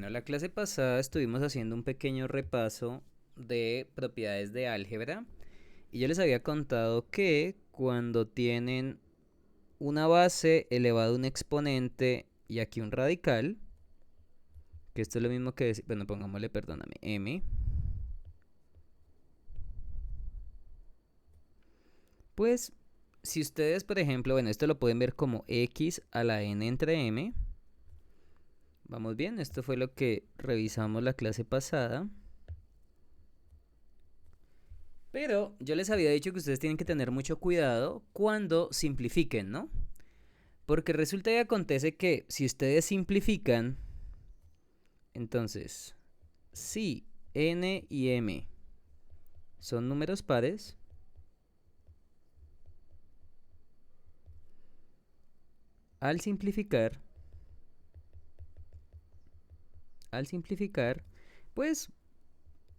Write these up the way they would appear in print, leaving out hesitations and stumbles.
Bueno, la clase pasada estuvimos haciendo un pequeño repaso de propiedades de álgebra y yo les había contado que cuando tienen una base elevado a un exponente y aquí un radical, que esto es lo mismo que decir, bueno, pongámosle, perdóname, m, pues si ustedes, por ejemplo, bueno, esto lo pueden ver como x a la n entre m. Vamos bien, esto fue lo que revisamos la clase pasada. Pero yo les había dicho que ustedes tienen que tener mucho cuidado cuando simplifiquen, ¿no? Porque resulta y acontece que si ustedes simplifican, entonces, si n y m son números pares, al simplificar, pues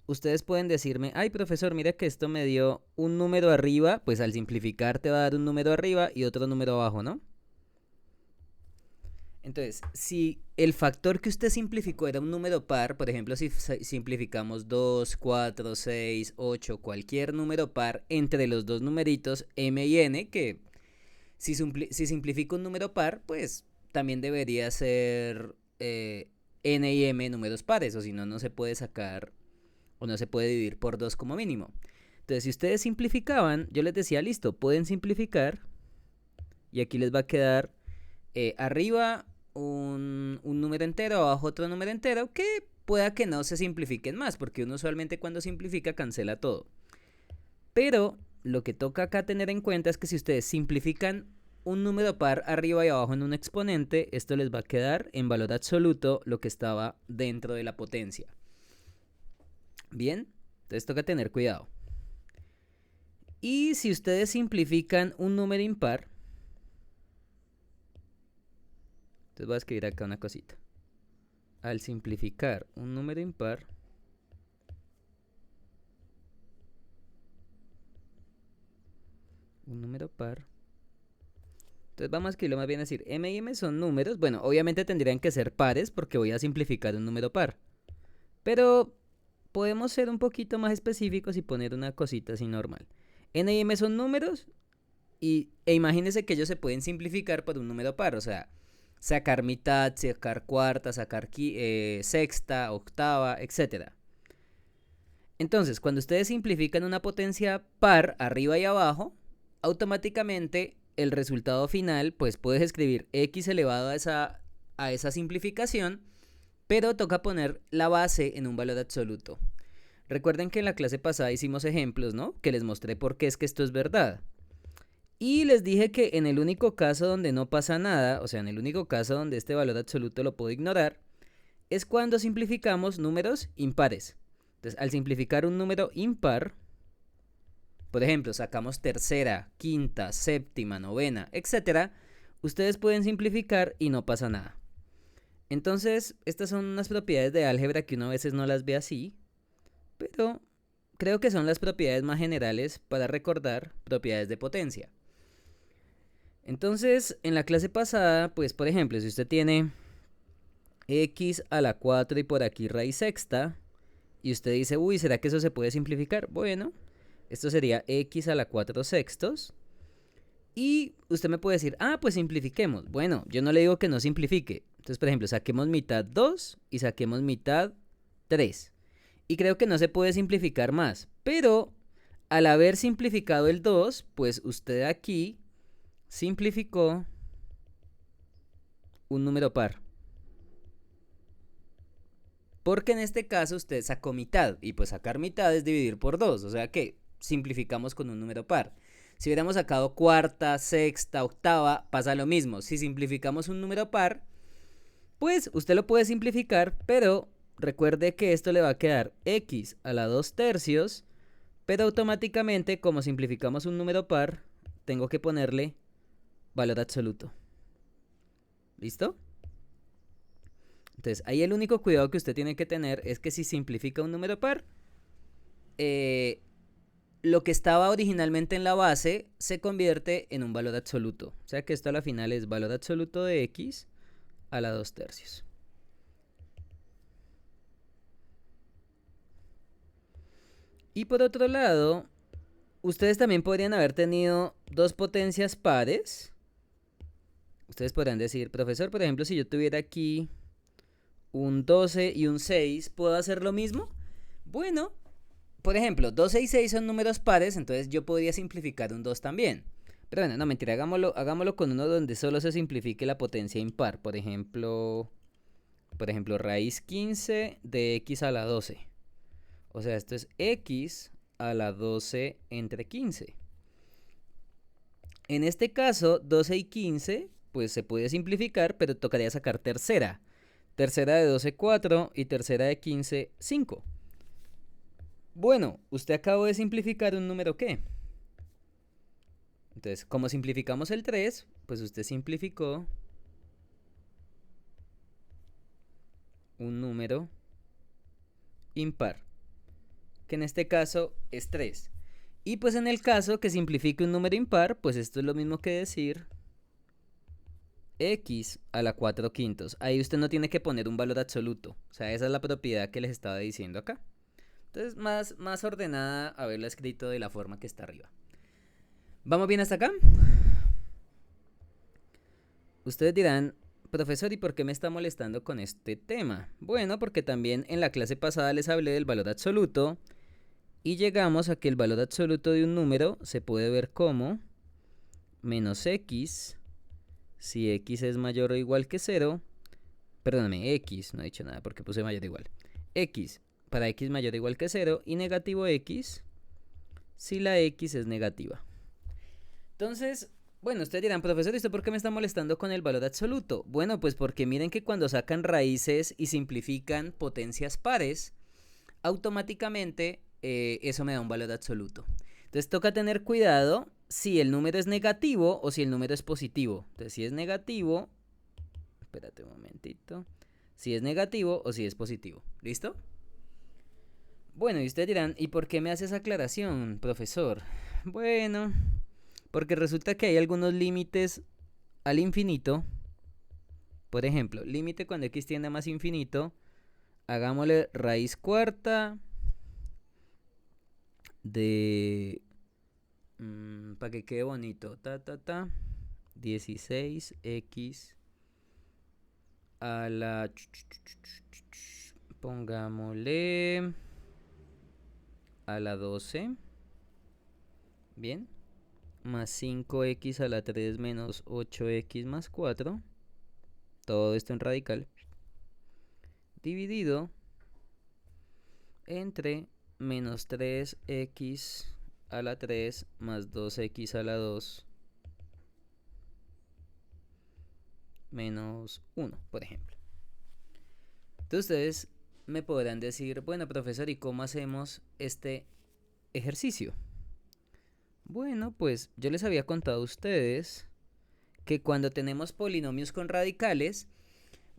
ustedes pueden decirme, ay profesor, mira que esto me dio un número arriba, pues al simplificar te va a dar un número arriba y otro número abajo, ¿no? Entonces, si el factor que usted simplificó era un número par, por ejemplo, si simplificamos 2, 4, 6, 8, cualquier número par entre los dos numeritos m y n, que si simplifico un número par, pues también debería ser n y m números pares, o si no, no se puede sacar o no se puede dividir por 2 como mínimo. Entonces, si ustedes simplificaban, yo les decía, listo, pueden simplificar y aquí les va a quedar arriba un número entero, abajo otro número entero, que pueda que no se simplifiquen más, porque uno usualmente cuando simplifica cancela todo. Pero lo que toca acá tener en cuenta es que si ustedes simplifican un número par arriba y abajo en un exponente, esto les va a quedar en valor absoluto lo que estaba dentro de la potencia. Bien, entonces toca tener cuidado. Y si ustedes simplifican un número impar, entonces voy a escribir acá una cosita. Al simplificar un número impar, un número par. Entonces vamos a escribirlo más bien a decir, m y m son números. Bueno, obviamente tendrían que ser pares porque voy a simplificar un número par. Pero podemos ser un poquito más específicos y poner una cosita así normal. N y m son números e imagínense que ellos se pueden simplificar por un número par. O sea, sacar mitad, sacar cuarta, sacar sexta, octava, etcétera. Entonces, cuando ustedes simplifican una potencia par arriba y abajo, automáticamente el resultado final, pues puedes escribir x elevado a esa simplificación, pero toca poner la base en un valor absoluto. Recuerden que en la clase pasada hicimos ejemplos, ¿no? Que les mostré por qué es que esto es verdad. Y les dije que en el único caso donde no pasa nada, o sea, en el único caso donde este valor absoluto lo puedo ignorar, es cuando simplificamos números impares. Entonces, al simplificar un número impar, por ejemplo, sacamos tercera, quinta, séptima, novena, etcétera, ustedes pueden simplificar y no pasa nada. Entonces, estas son unas propiedades de álgebra que uno a veces no las ve así, pero creo que son las propiedades más generales para recordar propiedades de potencia. Entonces, en la clase pasada, pues por ejemplo, si usted tiene x a la 4 y por aquí raíz sexta, y usted dice, uy, ¿será que eso se puede simplificar? Bueno, esto sería x a la 4 sextos. Y usted me puede decir, ah, pues simplifiquemos. Bueno, yo no le digo que no simplifique. Entonces, por ejemplo, saquemos mitad 2 y saquemos mitad 3. Y creo que no se puede simplificar más. Pero al haber simplificado el 2, pues usted aquí simplificó un número par. Porque en este caso usted sacó mitad. Y pues sacar mitad es dividir por 2. O sea que simplificamos con un número par. Si hubiéramos sacado cuarta, sexta, octava, pasa lo mismo. Si simplificamos un número par, pues usted lo puede simplificar, pero recuerde que esto le va a quedar x a la 2 tercios, pero automáticamente, como simplificamos un número par, tengo que ponerle valor absoluto. ¿Listo? Entonces, ahí el único cuidado que usted tiene que tener es que si simplifica un número par, lo que estaba originalmente en la base se convierte en un valor absoluto. O sea que esto a la final es valor absoluto de x a la 2 tercios. Y por otro lado, ustedes también podrían haber tenido dos potencias pares. Ustedes podrán decir, profesor, por ejemplo, si yo tuviera aquí un 12 y un 6, ¿puedo hacer lo mismo? Bueno, por ejemplo, 12 y 6 son números pares, entonces yo podría simplificar un 2 también. Pero bueno, no, mentira, hagámoslo con uno donde solo se simplifique la potencia impar. Por ejemplo, raíz 15 de x a la 12. O sea, esto es x a la 12 entre 15. En este caso, 12 y 15, pues se puede simplificar, pero tocaría sacar tercera. Tercera de 12, 4 y tercera de 15, 5. Bueno, usted acabó de simplificar un número ¿qué? Entonces, como simplificamos el 3, pues usted simplificó un número impar, que en este caso es 3. Y pues en el caso que simplifique un número impar, pues esto es lo mismo que decir x a la 4 quintos. Ahí usted no tiene que poner un valor absoluto. O sea, esa es la propiedad que les estaba diciendo acá. Entonces, más ordenada haberla escrito de la forma que está arriba. ¿Vamos bien hasta acá? Ustedes dirán, profesor, ¿y por qué me está molestando con este tema? Bueno, porque también en la clase pasada les hablé del valor absoluto y llegamos a que el valor absoluto de un número se puede ver como menos x si x es mayor o igual que 0. Perdóname, x, no he dicho nada porque puse mayor o igual. X para x mayor o igual que 0 y negativo x si la x es negativa. Entonces, bueno, ustedes dirán, profesor, ¿esto por qué me está molestando con el valor absoluto? Bueno, pues porque miren que cuando sacan raíces y simplifican potencias pares, automáticamente eso me da un valor absoluto. Entonces toca tener cuidado si el número es negativo o si el número es positivo. Entonces si es negativo, espérate un momentito, si es negativo o si es positivo. ¿Listo? Bueno, y ustedes dirán, ¿y por qué me hace esa aclaración, profesor? Bueno, porque resulta que hay algunos límites al infinito. Por ejemplo, límite cuando x tiende a más infinito. Hagámosle raíz cuarta de... para que quede bonito. 16x a la... pongámosle a la 12. Bien. Más 5x a la 3 menos 8x más 4. Todo esto en radical. Dividido entre menos 3x a la 3 más 2x a la 2 menos 1, por ejemplo. Entonces ustedes me podrán decir, bueno, profesor, ¿y cómo hacemos este ejercicio? Bueno, pues yo les había contado a ustedes que cuando tenemos polinomios con radicales,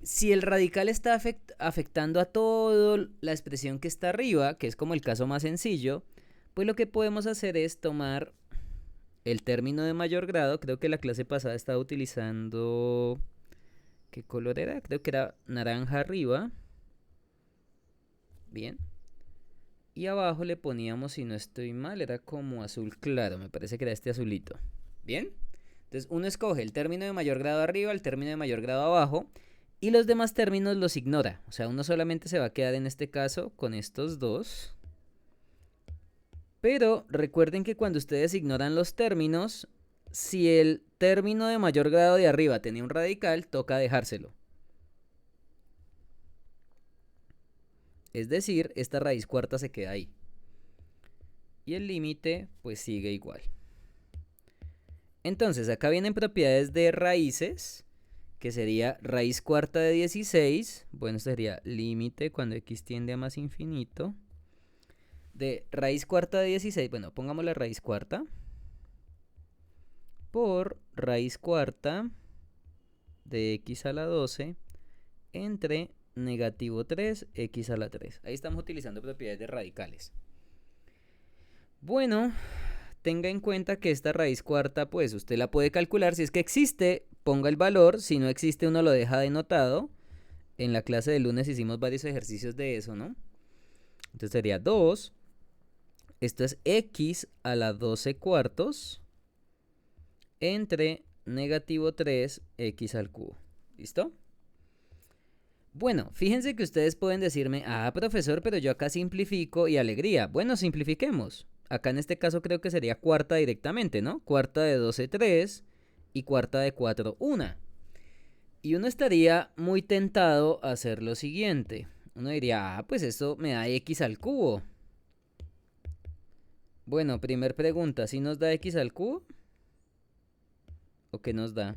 si el radical está afectando a toda la expresión que está arriba, que es como el caso más sencillo, pues lo que podemos hacer es tomar el término de mayor grado. Creo que la clase pasada estaba utilizando... ¿qué color era? Creo que era naranja arriba. Bien. Y abajo le poníamos, si no estoy mal, era como azul claro. Me parece que era este azulito. Bien. Entonces uno escoge el término de mayor grado arriba, el término de mayor grado abajo. Y los demás términos los ignora. O sea, uno solamente se va a quedar en este caso con estos dos. Pero recuerden que cuando ustedes ignoran los términos, si el término de mayor grado de arriba tenía un radical, toca dejárselo. Es decir, esta raíz cuarta se queda ahí. Y el límite pues sigue igual. Entonces acá vienen propiedades de raíces, que sería raíz cuarta de 16. Bueno, esto sería límite cuando x tiende a más infinito. De raíz cuarta de 16, bueno, pongamos la raíz cuarta. Por raíz cuarta de x a la 12 entre negativo 3, x a la 3. Ahí estamos utilizando propiedades de radicales. Bueno, tenga en cuenta que esta raíz cuarta, pues usted la puede calcular. Si es que existe, ponga el valor. Si no existe, uno lo deja denotado. En la clase de lunes hicimos varios ejercicios de eso, ¿no? Entonces sería 2 esto es x a la 12 cuartos entre negativo 3x al cubo. ¿Listo? Bueno, fíjense que ustedes pueden decirme, ah, profesor, pero yo acá simplifico y alegría. Bueno, simplifiquemos. Acá en este caso creo que sería cuarta directamente, ¿no? Cuarta de 12, 3 y cuarta de 4, 1. Y uno estaría muy tentado a hacer lo siguiente. Uno diría, ah, pues esto me da x al cubo. Bueno, primer pregunta, ¿sí nos da x al cubo? ¿O qué nos da?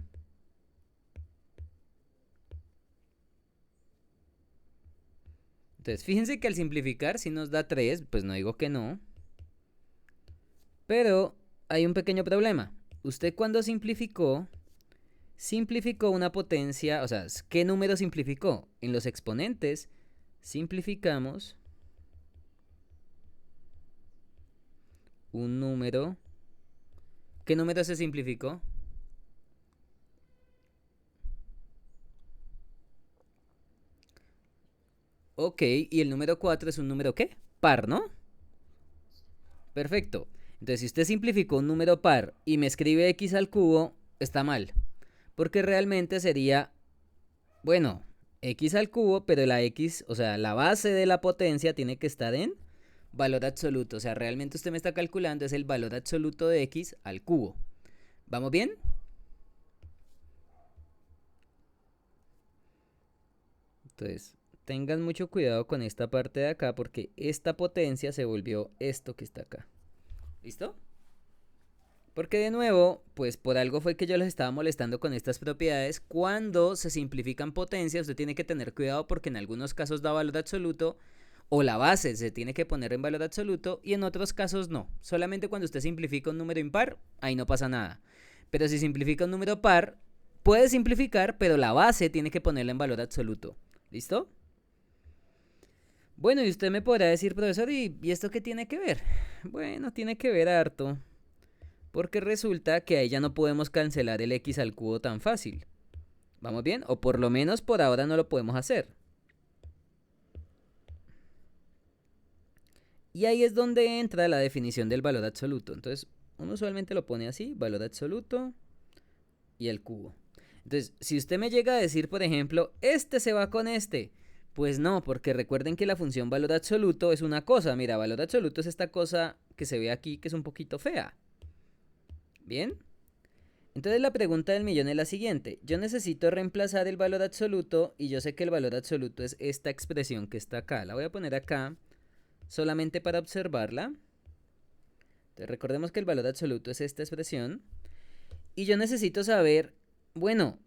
Entonces, fíjense que al simplificar, si nos da 3, pues no digo que no. Pero hay un pequeño problema. Usted cuando simplificó una potencia, o sea, ¿qué número simplificó? En los exponentes simplificamos un número. ¿Qué número se simplificó? Ok, y el número 4 es un número ¿qué? Par, ¿no? Perfecto. Entonces, si usted simplificó un número par y me escribe x al cubo, está mal. Porque realmente sería, bueno, x al cubo, pero la x, o sea, la base de la potencia tiene que estar en valor absoluto. O sea, realmente usted me está calculando es el valor absoluto de x al cubo. ¿Vamos bien? Entonces, tengan mucho cuidado con esta parte de acá porque esta potencia se volvió esto que está acá. ¿Listo? Porque de nuevo, pues por algo fue que yo los estaba molestando con estas propiedades. Cuando se simplifican potencias, usted tiene que tener cuidado porque en algunos casos da valor absoluto o la base se tiene que poner en valor absoluto y en otros casos no. Solamente cuando usted simplifica un número impar, ahí no pasa nada. Pero si simplifica un número par, puede simplificar, pero la base tiene que ponerla en valor absoluto. ¿Listo? Bueno, y usted me podrá decir, profesor, ¿y esto qué tiene que ver? Bueno, tiene que ver harto. Porque resulta que ahí ya no podemos cancelar el x al cubo tan fácil. ¿Vamos bien? O por lo menos por ahora no lo podemos hacer. Y ahí es donde entra la definición del valor absoluto. Entonces, uno usualmente lo pone así, valor absoluto y el cubo. Entonces, si usted me llega a decir, por ejemplo, este se va con este, pues no, porque recuerden que la función valor absoluto es una cosa. Mira, valor absoluto es esta cosa que se ve aquí que es un poquito fea. ¿Bien? Entonces la pregunta del millón es la siguiente. Yo necesito reemplazar el valor absoluto y yo sé que el valor absoluto es esta expresión que está acá. La voy a poner acá solamente para observarla. Entonces recordemos que el valor absoluto es esta expresión. Y yo necesito saber, bueno,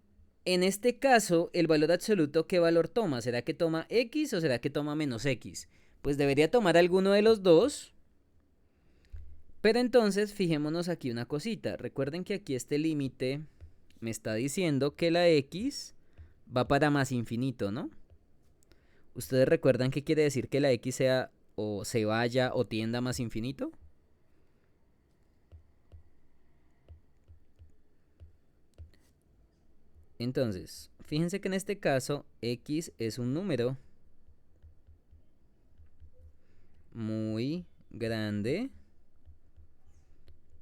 en este caso, el valor absoluto, ¿qué valor toma? ¿Será que toma x o será que toma menos x? Pues debería tomar alguno de los dos. Pero entonces, fijémonos aquí una cosita. Recuerden que aquí este límite me está diciendo que la x va para más infinito, ¿no? ¿Ustedes recuerdan qué quiere decir que la x sea o se vaya o tienda a más infinito? Entonces, fíjense que en este caso x es un número muy grande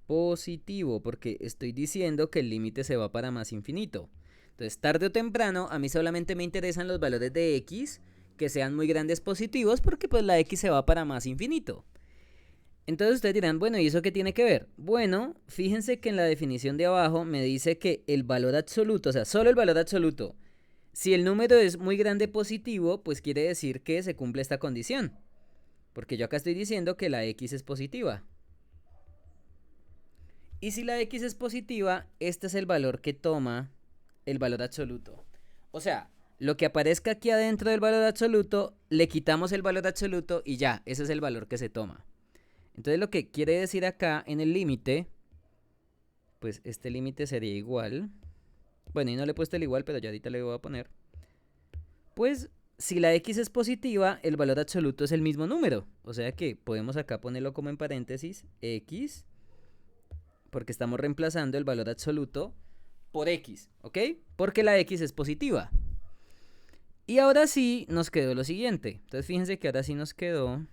positivo, porque estoy diciendo que el límite se va para más infinito. Entonces, tarde o temprano, a mí solamente me interesan los valores de x que sean muy grandes positivos, porque pues la x se va para más infinito. Entonces ustedes dirán, bueno, ¿y eso qué tiene que ver? Bueno, fíjense que en la definición de abajo me dice que el valor absoluto, o sea, solo el valor absoluto, si el número es muy grande positivo, pues quiere decir que se cumple esta condición. Porque yo acá estoy diciendo que la x es positiva. Y si la x es positiva, este es el valor que toma el valor absoluto. O sea, lo que aparezca aquí adentro del valor absoluto, le quitamos el valor absoluto y ya, ese es el valor que se toma. Entonces lo que quiere decir acá en el límite, pues este límite sería igual. Bueno, y no le he puesto el igual, pero ya ahorita le voy a poner. Pues si la x es positiva, el valor absoluto es el mismo número. O sea que podemos acá ponerlo como en paréntesis, x, porque estamos reemplazando el valor absoluto por x, ¿ok? Porque la x es positiva. Y ahora sí nos quedó lo siguiente. Entonces fíjense que ahora sí nos quedó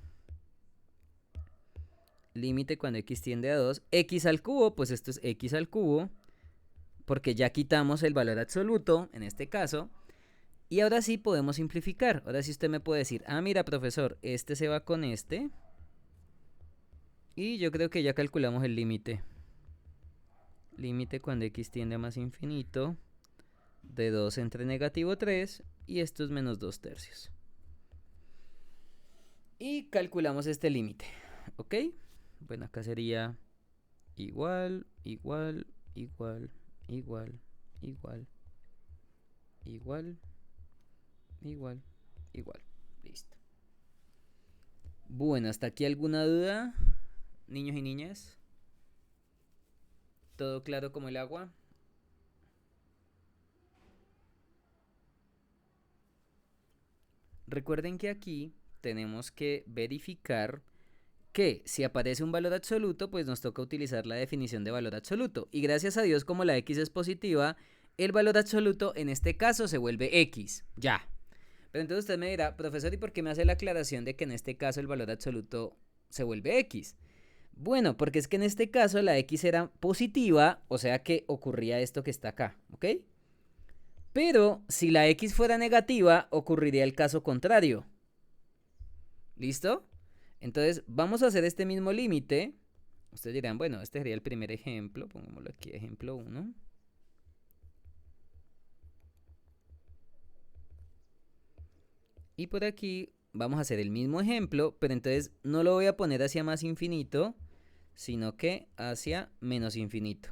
límite cuando x tiende a 2, x al cubo, pues esto es x al cubo, porque ya quitamos el valor absoluto, en este caso, y ahora sí podemos simplificar. Ahora sí usted me puede decir, ah, mira, profesor, este se va con este, y yo creo que ya calculamos el límite. Límite cuando x tiende a más infinito, de 2 entre negativo 3, y esto es menos 2 tercios. Y calculamos este límite, ¿ok? Bueno, acá sería igual, igual, igual, igual, igual, igual, igual, igual. Listo. Bueno, ¿hasta aquí alguna duda, niños y niñas? ¿Todo claro como el agua? Recuerden que aquí tenemos que verificar que si aparece un valor absoluto, pues nos toca utilizar la definición de valor absoluto. Y gracias a Dios, como la x es positiva, el valor absoluto en este caso se vuelve x. Ya. Pero entonces usted me dirá, profesor, ¿y por qué me hace la aclaración de que en este caso el valor absoluto se vuelve x? Bueno, porque es que en este caso la x era positiva, o sea que ocurría esto que está acá, ¿ok? Pero si la x fuera negativa, ocurriría el caso contrario. ¿Listo? Entonces vamos a hacer este mismo límite. Ustedes dirán, bueno, este sería el primer ejemplo. Pongámoslo aquí, ejemplo 1. Y por aquí vamos a hacer el mismo ejemplo, pero entonces no lo voy a poner hacia más infinito, sino que hacia menos infinito.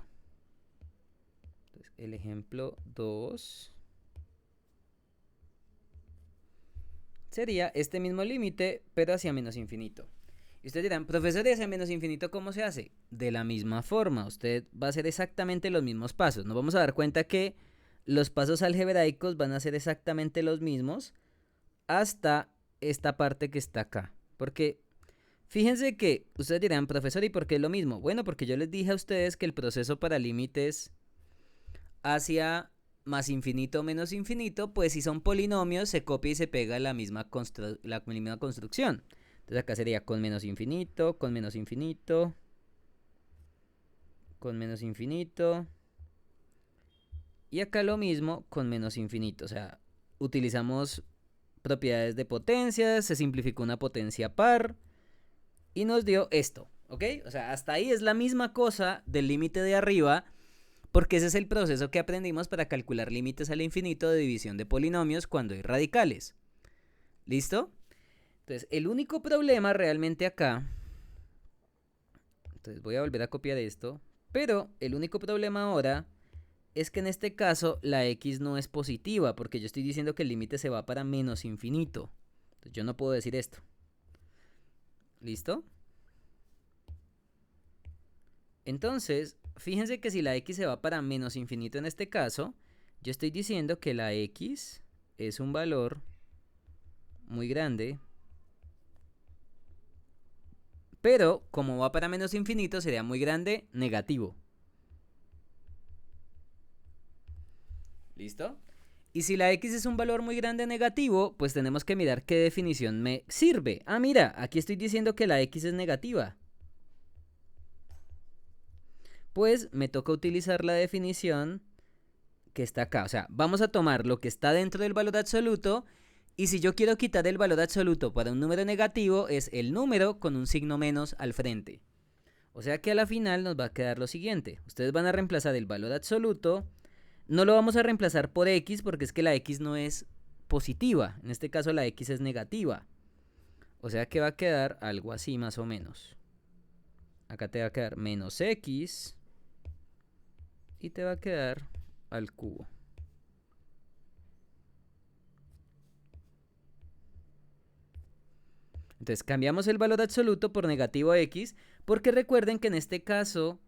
Entonces, el ejemplo 2 sería este mismo límite, pero hacia menos infinito. Y ustedes dirán, profesor, ¿y hacia menos infinito cómo se hace? De la misma forma, usted va a hacer exactamente los mismos pasos. Nos vamos a dar cuenta que los pasos algebraicos van a ser exactamente los mismos hasta esta parte que está acá. Porque fíjense que ustedes dirán, profesor, ¿y por qué es lo mismo? Bueno, porque yo les dije a ustedes que el proceso para límites hacia más infinito o menos infinito, pues si son polinomios se copia y se pega la misma construcción. Entonces acá sería con menos infinito, con menos infinito, con menos infinito. Y acá lo mismo con menos infinito. O sea, utilizamos propiedades de potencias, se simplificó una potencia par y nos dio esto, ¿ok? O sea, hasta ahí es la misma cosa del límite de arriba, porque ese es el proceso que aprendimos para calcular límites al infinito de división de polinomios cuando hay radicales. ¿Listo? Entonces, el único problema realmente acá, entonces voy a volver a copiar esto, pero el único problema ahora es que en este caso la x no es positiva, porque yo estoy diciendo que el límite se va para menos infinito. Entonces, yo no puedo decir esto. ¿Listo? Entonces, fíjense que si la x se va para menos infinito en este caso, yo estoy diciendo que la x es un valor muy grande, pero como va para menos infinito sería muy grande negativo. ¿Listo? Y si la x es un valor muy grande negativo, pues tenemos que mirar qué definición me sirve. Ah, mira, aquí estoy diciendo que la x es negativa. Pues me toca utilizar la definición que está acá. O sea, vamos a tomar lo que está dentro del valor absoluto, y si yo quiero quitar el valor absoluto para un número negativo, es el número con un signo menos al frente. O sea que a la final nos va a quedar lo siguiente. Ustedes van a reemplazar el valor absoluto. No lo vamos a reemplazar por x porque es que la x no es positiva. En este caso la x es negativa. O sea que va a quedar algo así más o menos. Acá te va a quedar menos x y te va a quedar al cubo. Entonces cambiamos el valor absoluto por negativo x, porque recuerden que en este caso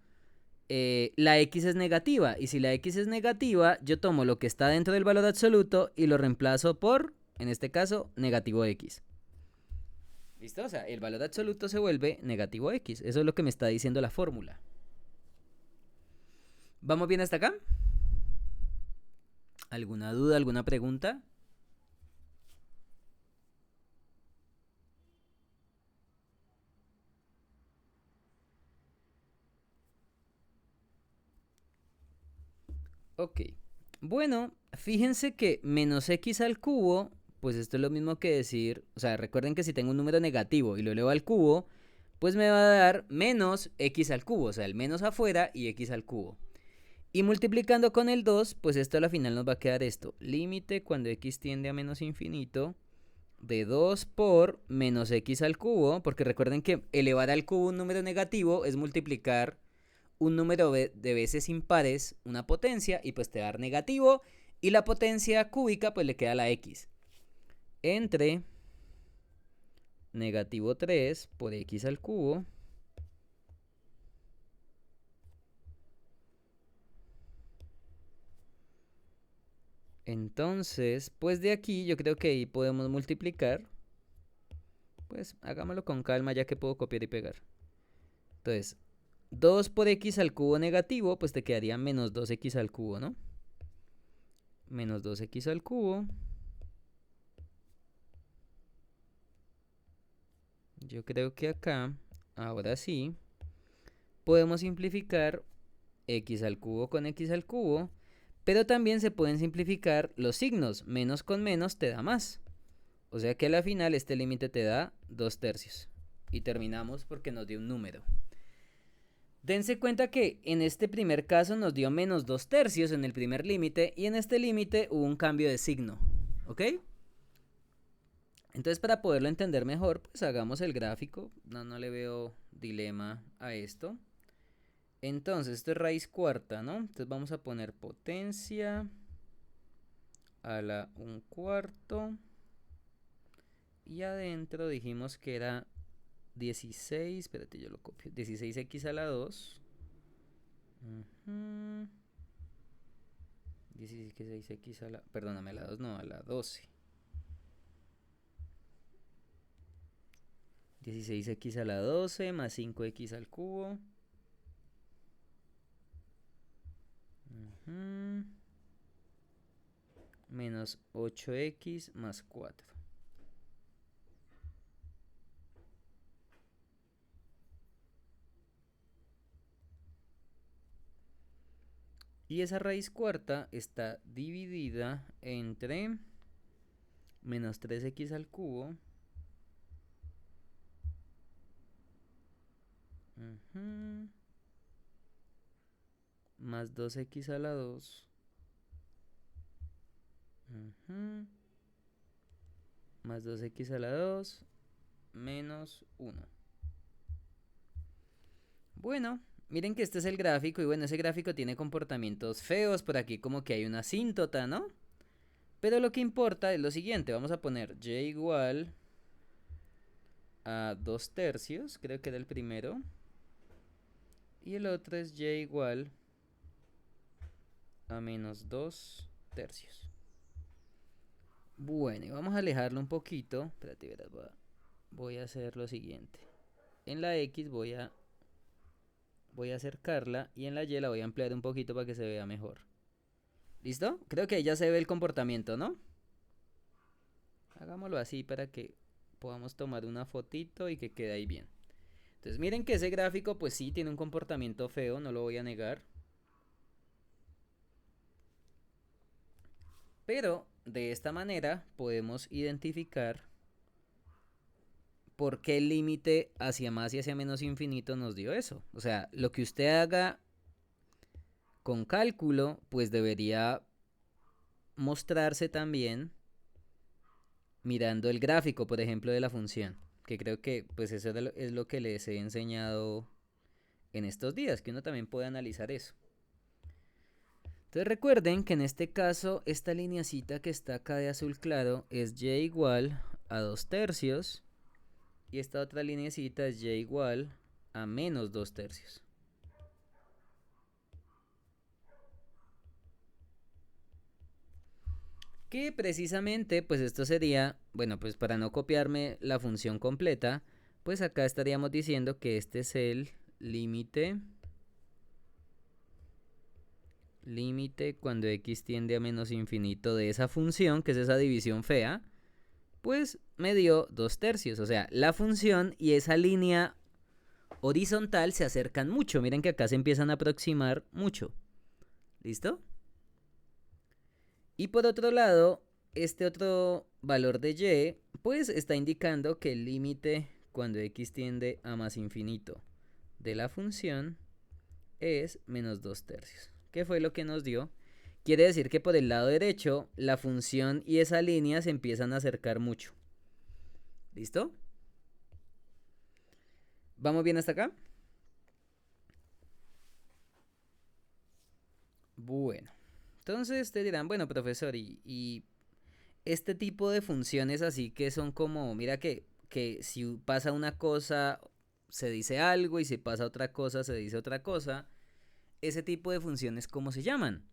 la x es negativa, y si la x es negativa, yo tomo lo que está dentro del valor absoluto y lo reemplazo por, en este caso, negativo x. ¿Listo? O sea, el valor absoluto se vuelve negativo x. Eso es lo que me está diciendo la fórmula. ¿Vamos bien hasta acá? ¿Alguna duda, alguna pregunta? Ok. Bueno, fíjense que menos x al cubo, pues esto es lo mismo que decir, o sea, recuerden que si tengo un número negativo y lo elevo al cubo, pues me va a dar menos x al cubo, o sea, el menos afuera y x al cubo. Y multiplicando con el 2, pues esto a la final nos va a quedar esto. Límite cuando x tiende a menos infinito de 2 por menos x al cubo, porque recuerden que elevar al cubo un número negativo es multiplicar un número de veces impares una potencia y pues te da negativo y la potencia cúbica pues le queda la x entre negativo 3 por x al cubo entonces pues de aquí yo creo que ahí podemos multiplicar pues hagámoslo con calma ya que puedo copiar y pegar entonces 2 por x al cubo negativo pues te quedaría menos 2x al cubo, ¿no? Menos 2x al cubo. Yo creo que acá, ahora sí, podemos simplificar x al cubo con x al cubo, pero también se pueden simplificar los signos. Menos con menos te da más. O sea que a la final este límite te da 2 tercios. Y terminamos porque nos dio un número. Dense cuenta que en este primer caso nos dio menos 2 tercios en el primer límite y en este límite hubo un cambio de signo. ¿Ok? Entonces para poderlo entender mejor, pues hagamos el gráfico. No le veo dilema a esto. Entonces, esto es raíz cuarta, ¿no? Entonces vamos a poner potencia a la 1/4. Y adentro dijimos que era 16. Espérate, yo lo copio. 16x a la 2. 16x a la... Perdóname, a la 2 no, a la 12. 16x a la 12 más 5x al cubo. Menos 8x más 4. Y esa raíz cuarta está dividida entre menos 3x al cubo más 2x a la 2 más 2x a la 2 menos 1. Bueno, miren que este es el gráfico y bueno, ese gráfico tiene comportamientos feos, por aquí como que hay una asíntota, ¿no? Pero lo que importa es lo siguiente, vamos a poner y igual a 2 tercios, creo que era el primero. Y el otro es y igual a menos 2 tercios. Bueno, y vamos a alejarlo un poquito. Espérate, verás, voy a hacer lo siguiente. En la X voy a acercarla y en la Y la voy a ampliar un poquito para que se vea mejor. ¿Listo? Creo que ya se ve el comportamiento, ¿no? Hagámoslo así para que podamos tomar una fotito y que quede ahí bien. Entonces miren que ese gráfico pues sí tiene un comportamiento feo, no lo voy a negar. Pero de esta manera podemos identificar por qué el límite hacia más y hacia menos infinito nos dio eso. O sea, lo que usted haga con cálculo pues debería mostrarse también mirando el gráfico, por ejemplo, de la función. Que creo que pues eso es lo que les he enseñado en estos días, que uno también puede analizar eso. Entonces recuerden que en este caso esta lineacita que está acá de azul claro es y igual a 2 tercios y esta otra lineacita es y igual a menos 2 tercios. Que precisamente pues esto sería, bueno, pues para no copiarme la función completa, pues acá estaríamos diciendo que este es el límite cuando x tiende a menos infinito de esa función, que es esa división fea, pues me dio 2 tercios. O sea, la función y esa línea horizontal se acercan mucho. Miren que acá se empiezan a aproximar mucho. ¿Listo? Y por otro lado, este otro valor de y, pues está indicando que el límite cuando x tiende a más infinito de la función es menos 2 tercios. ¿Qué fue lo que nos dio? Quiere decir que por el lado derecho la función y esa línea se empiezan a acercar mucho. ¿Listo? ¿Vamos bien hasta acá? Bueno, entonces te dirán, bueno, profesor, y este tipo de funciones así que son como, mira que si pasa una cosa se dice algo y si pasa otra cosa se dice otra cosa, ese tipo de funciones, ¿cómo se llaman?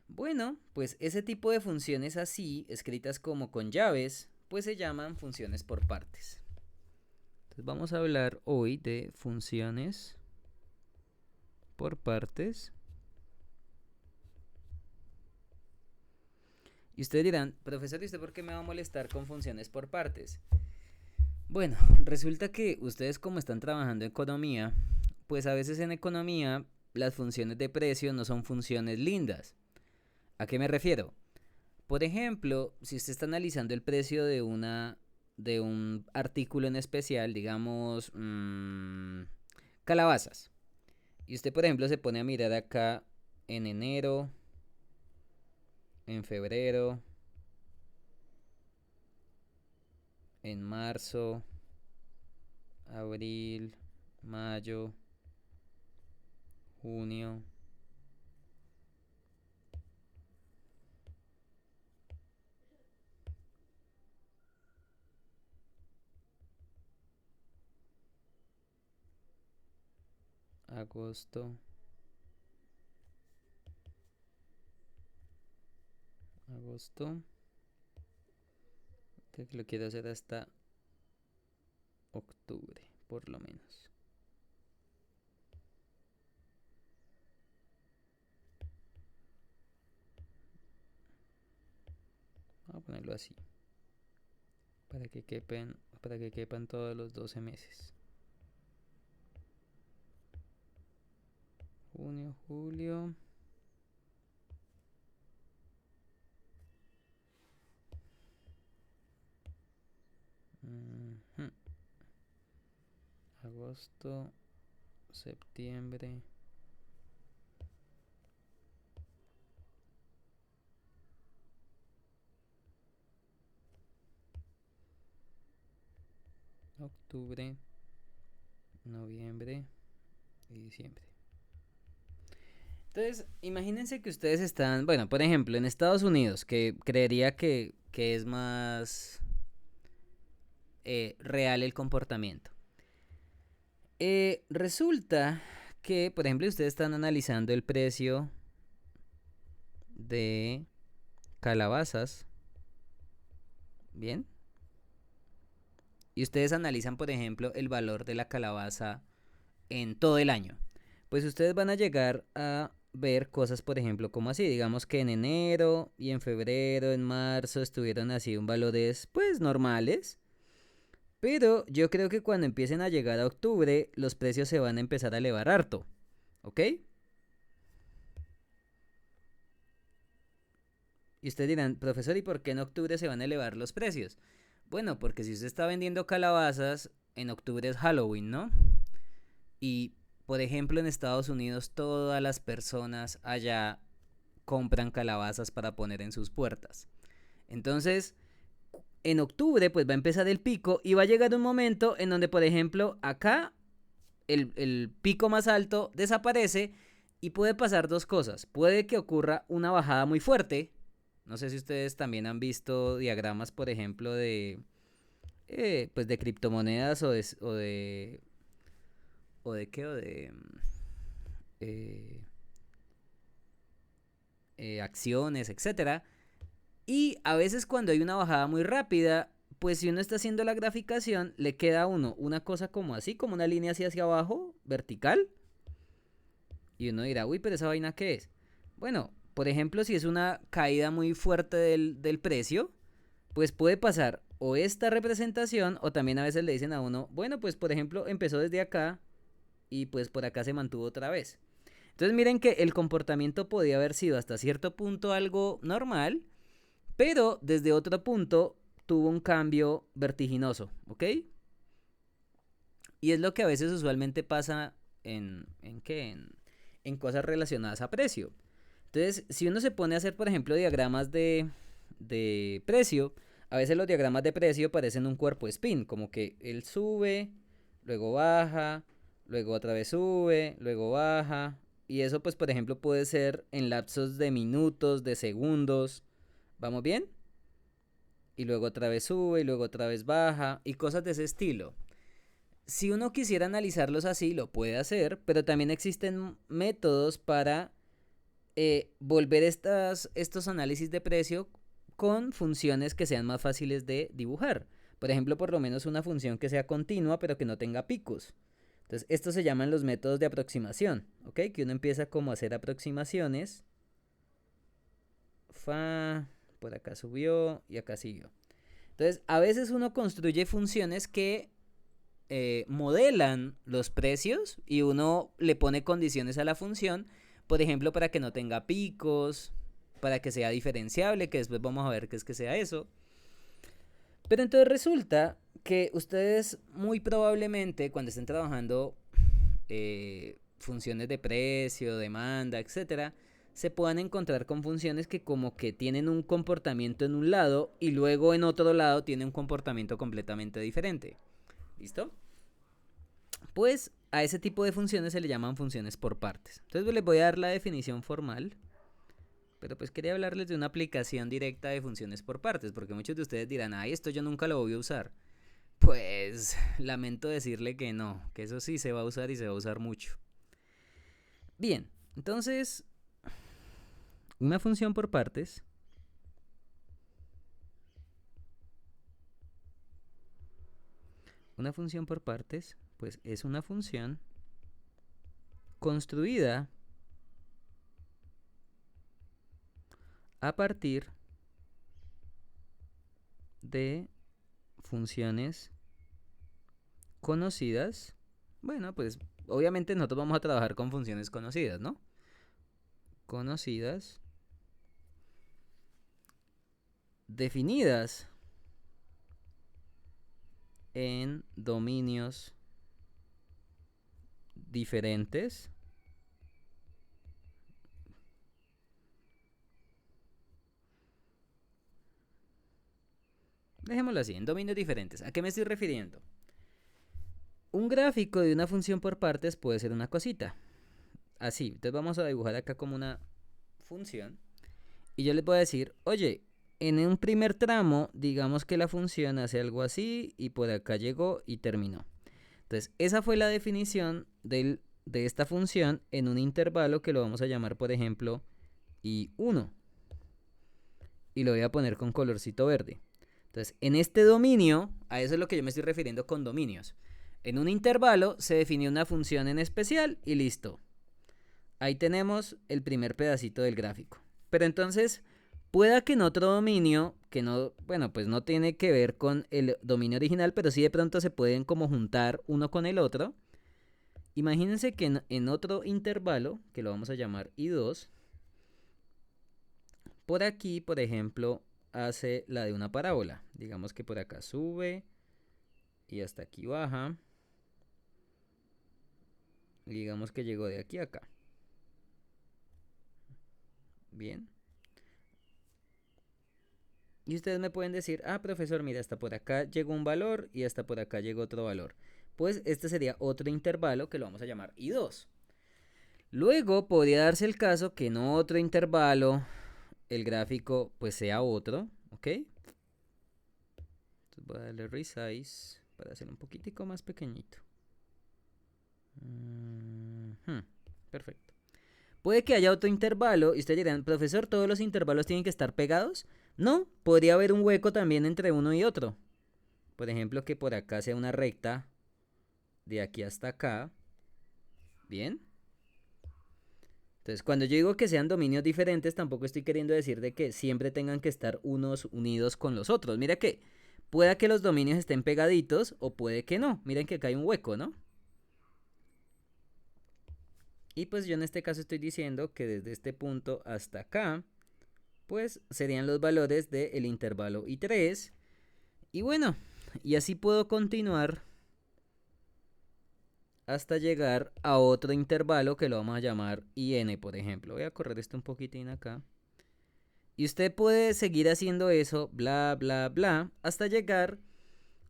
Bueno, pues ese tipo de funciones así, escritas como con llaves, pues se llaman funciones por partes. Entonces vamos a hablar hoy de funciones por partes. Y ustedes dirán, profesor, ¿y usted por qué me va a molestar con funciones por partes? Bueno, resulta que ustedes como están trabajando en economía, pues a veces en economía las funciones de precio no son funciones lindas. ¿A qué me refiero? Por ejemplo, si usted está analizando el precio de un artículo en especial, digamos calabazas, y usted por ejemplo se pone a mirar acá en enero, en febrero, en marzo, abril, mayo, junio, agosto, agosto, que lo quiero hacer hasta octubre, por lo menos. Vamos a ponerlo así, para que quepan todos los 12 meses. Junio, julio. Agosto, septiembre, octubre, noviembre y diciembre. Entonces, imagínense que ustedes están, bueno, por ejemplo, en Estados Unidos, que creería que es más real el comportamiento. Resulta que, por ejemplo, ustedes están analizando el precio de calabazas, ¿bien? Y ustedes analizan, por ejemplo, el valor de la calabaza en todo el año. Pues ustedes van a llegar a ver cosas, por ejemplo, como así, digamos que en enero y en febrero, en marzo estuvieron así un valores pues normales, pero yo creo que cuando empiecen a llegar a octubre los precios se van a empezar a elevar harto, ¿ok? Y ustedes dirán, profesor, ¿y por qué en octubre se van a elevar los precios? Bueno, porque si usted está vendiendo calabazas, en octubre es Halloween, ¿no? Y, por ejemplo, en Estados Unidos todas las personas allá compran calabazas para poner en sus puertas. Entonces, en octubre pues va a empezar el pico y va a llegar un momento en donde, por ejemplo, acá el pico más alto desaparece y puede pasar dos cosas. Puede que ocurra una bajada muy fuerte. No sé si ustedes también han visto diagramas, por ejemplo, pues de criptomonedas o de qué, o de eh, acciones, etcétera. Y a veces cuando hay una bajada muy rápida, pues si uno está haciendo la graficación, le queda a uno una cosa como así, como una línea así hacia abajo, vertical. Y uno dirá, uy, pero esa vaina ¿qué es? Bueno, por ejemplo, si es una caída muy fuerte del precio, pues puede pasar o esta representación o también a veces le dicen a uno, bueno, pues por ejemplo empezó desde acá y pues por acá se mantuvo otra vez. Entonces miren que el comportamiento podía haber sido hasta cierto punto algo normal, pero desde otro punto tuvo un cambio vertiginoso, ¿ok? Y es lo que a veces usualmente pasa ¿en qué? En cosas relacionadas a precio. Entonces, si uno se pone a hacer, por ejemplo, diagramas de precio, a veces los diagramas de precio parecen un cuerpo spin, como que él sube, luego baja, luego otra vez sube, luego baja. Y eso, pues, por ejemplo, puede ser en lapsos de minutos, de segundos. ¿Vamos bien? Y luego otra vez sube, y luego otra vez baja, y cosas de ese estilo. Si uno quisiera analizarlos así, lo puede hacer, pero también existen métodos para volver estos análisis de precio con funciones que sean más fáciles de dibujar. Por ejemplo, por lo menos una función que sea continua pero que no tenga picos. Entonces, estos se llaman los métodos de aproximación, ¿ok? Que uno empieza como a hacer aproximaciones. Por acá subió y acá siguió. Entonces, a veces uno construye funciones que modelan los precios y uno le pone condiciones a la función, por ejemplo, para que no tenga picos, para que sea diferenciable, que después vamos a ver qué es que sea eso. Pero entonces resulta que ustedes muy probablemente cuando estén trabajando funciones de precio, demanda, etcétera, se puedan encontrar con funciones que como que tienen un comportamiento en un lado y luego en otro lado tienen un comportamiento completamente diferente. ¿Listo? Pues a ese tipo de funciones se le llaman funciones por partes. Entonces les voy a dar la definición formal, pero pues quería hablarles de una aplicación directa de funciones por partes, porque muchos de ustedes dirán, ay, esto yo nunca lo voy a usar. Pues lamento decirle que no, que eso sí se va a usar y se va a usar mucho. Bien, entonces, una función por partes pues es una función construida a partir de funciones conocidas. Bueno, pues obviamente nosotros vamos a trabajar con funciones conocidas, ¿no? Conocidas, definidas en dominios diferentes dejémoslo así, en dominios diferentes. ¿A qué me estoy refiriendo? Un gráfico de una función por partes puede ser una cosita así. Entonces vamos a dibujar acá como una función y yo les voy a decir, oye, en un primer tramo digamos que la función hace algo así y por acá llegó y terminó. Entonces esa fue la definición de esta función en un intervalo que lo vamos a llamar, por ejemplo, i1 y lo voy a poner con colorcito verde. Entonces, en este dominio, a eso es lo que yo me estoy refiriendo con dominios. En un intervalo se define una función en especial y listo. Ahí tenemos el primer pedacito del gráfico. Pero entonces, pueda que en otro dominio, que no, bueno, pues no tiene que ver con el dominio original, pero sí de pronto se pueden como juntar uno con el otro. Imagínense que en otro intervalo, que lo vamos a llamar i2, por aquí, por ejemplo, hace la de una parábola. Digamos que por acá sube y hasta aquí baja. Y digamos que llegó de aquí a acá. Bien. Y ustedes me pueden decir, ah, profesor, mira, hasta por acá llegó un valor y hasta por acá llegó otro valor. Pues este sería otro intervalo que lo vamos a llamar i2. Luego podría darse el caso que en otro intervalo el gráfico pues sea otro, ¿ok? Entonces voy a darle resize para hacerlo un poquitico más pequeñito. Perfecto. Puede que haya otro intervalo y ustedes dirán, profesor, ¿todos los intervalos tienen que estar pegados? No, podría haber un hueco también entre uno y otro. Por ejemplo, que por acá sea una recta de aquí hasta acá. Bien. Entonces, cuando yo digo que sean dominios diferentes, tampoco estoy queriendo decir de que siempre tengan que estar unos unidos con los otros. Mira que pueda que los dominios estén pegaditos o puede que no. Miren que acá hay un hueco, ¿no? Y pues yo en este caso estoy diciendo que desde este punto hasta acá pues serían los valores del intervalo I3. Y bueno, y así puedo continuar hasta llegar a otro intervalo que lo vamos a llamar IN, por ejemplo. Voy a correr esto un poquitín acá. Y usted puede seguir haciendo eso, bla, bla, bla, hasta llegar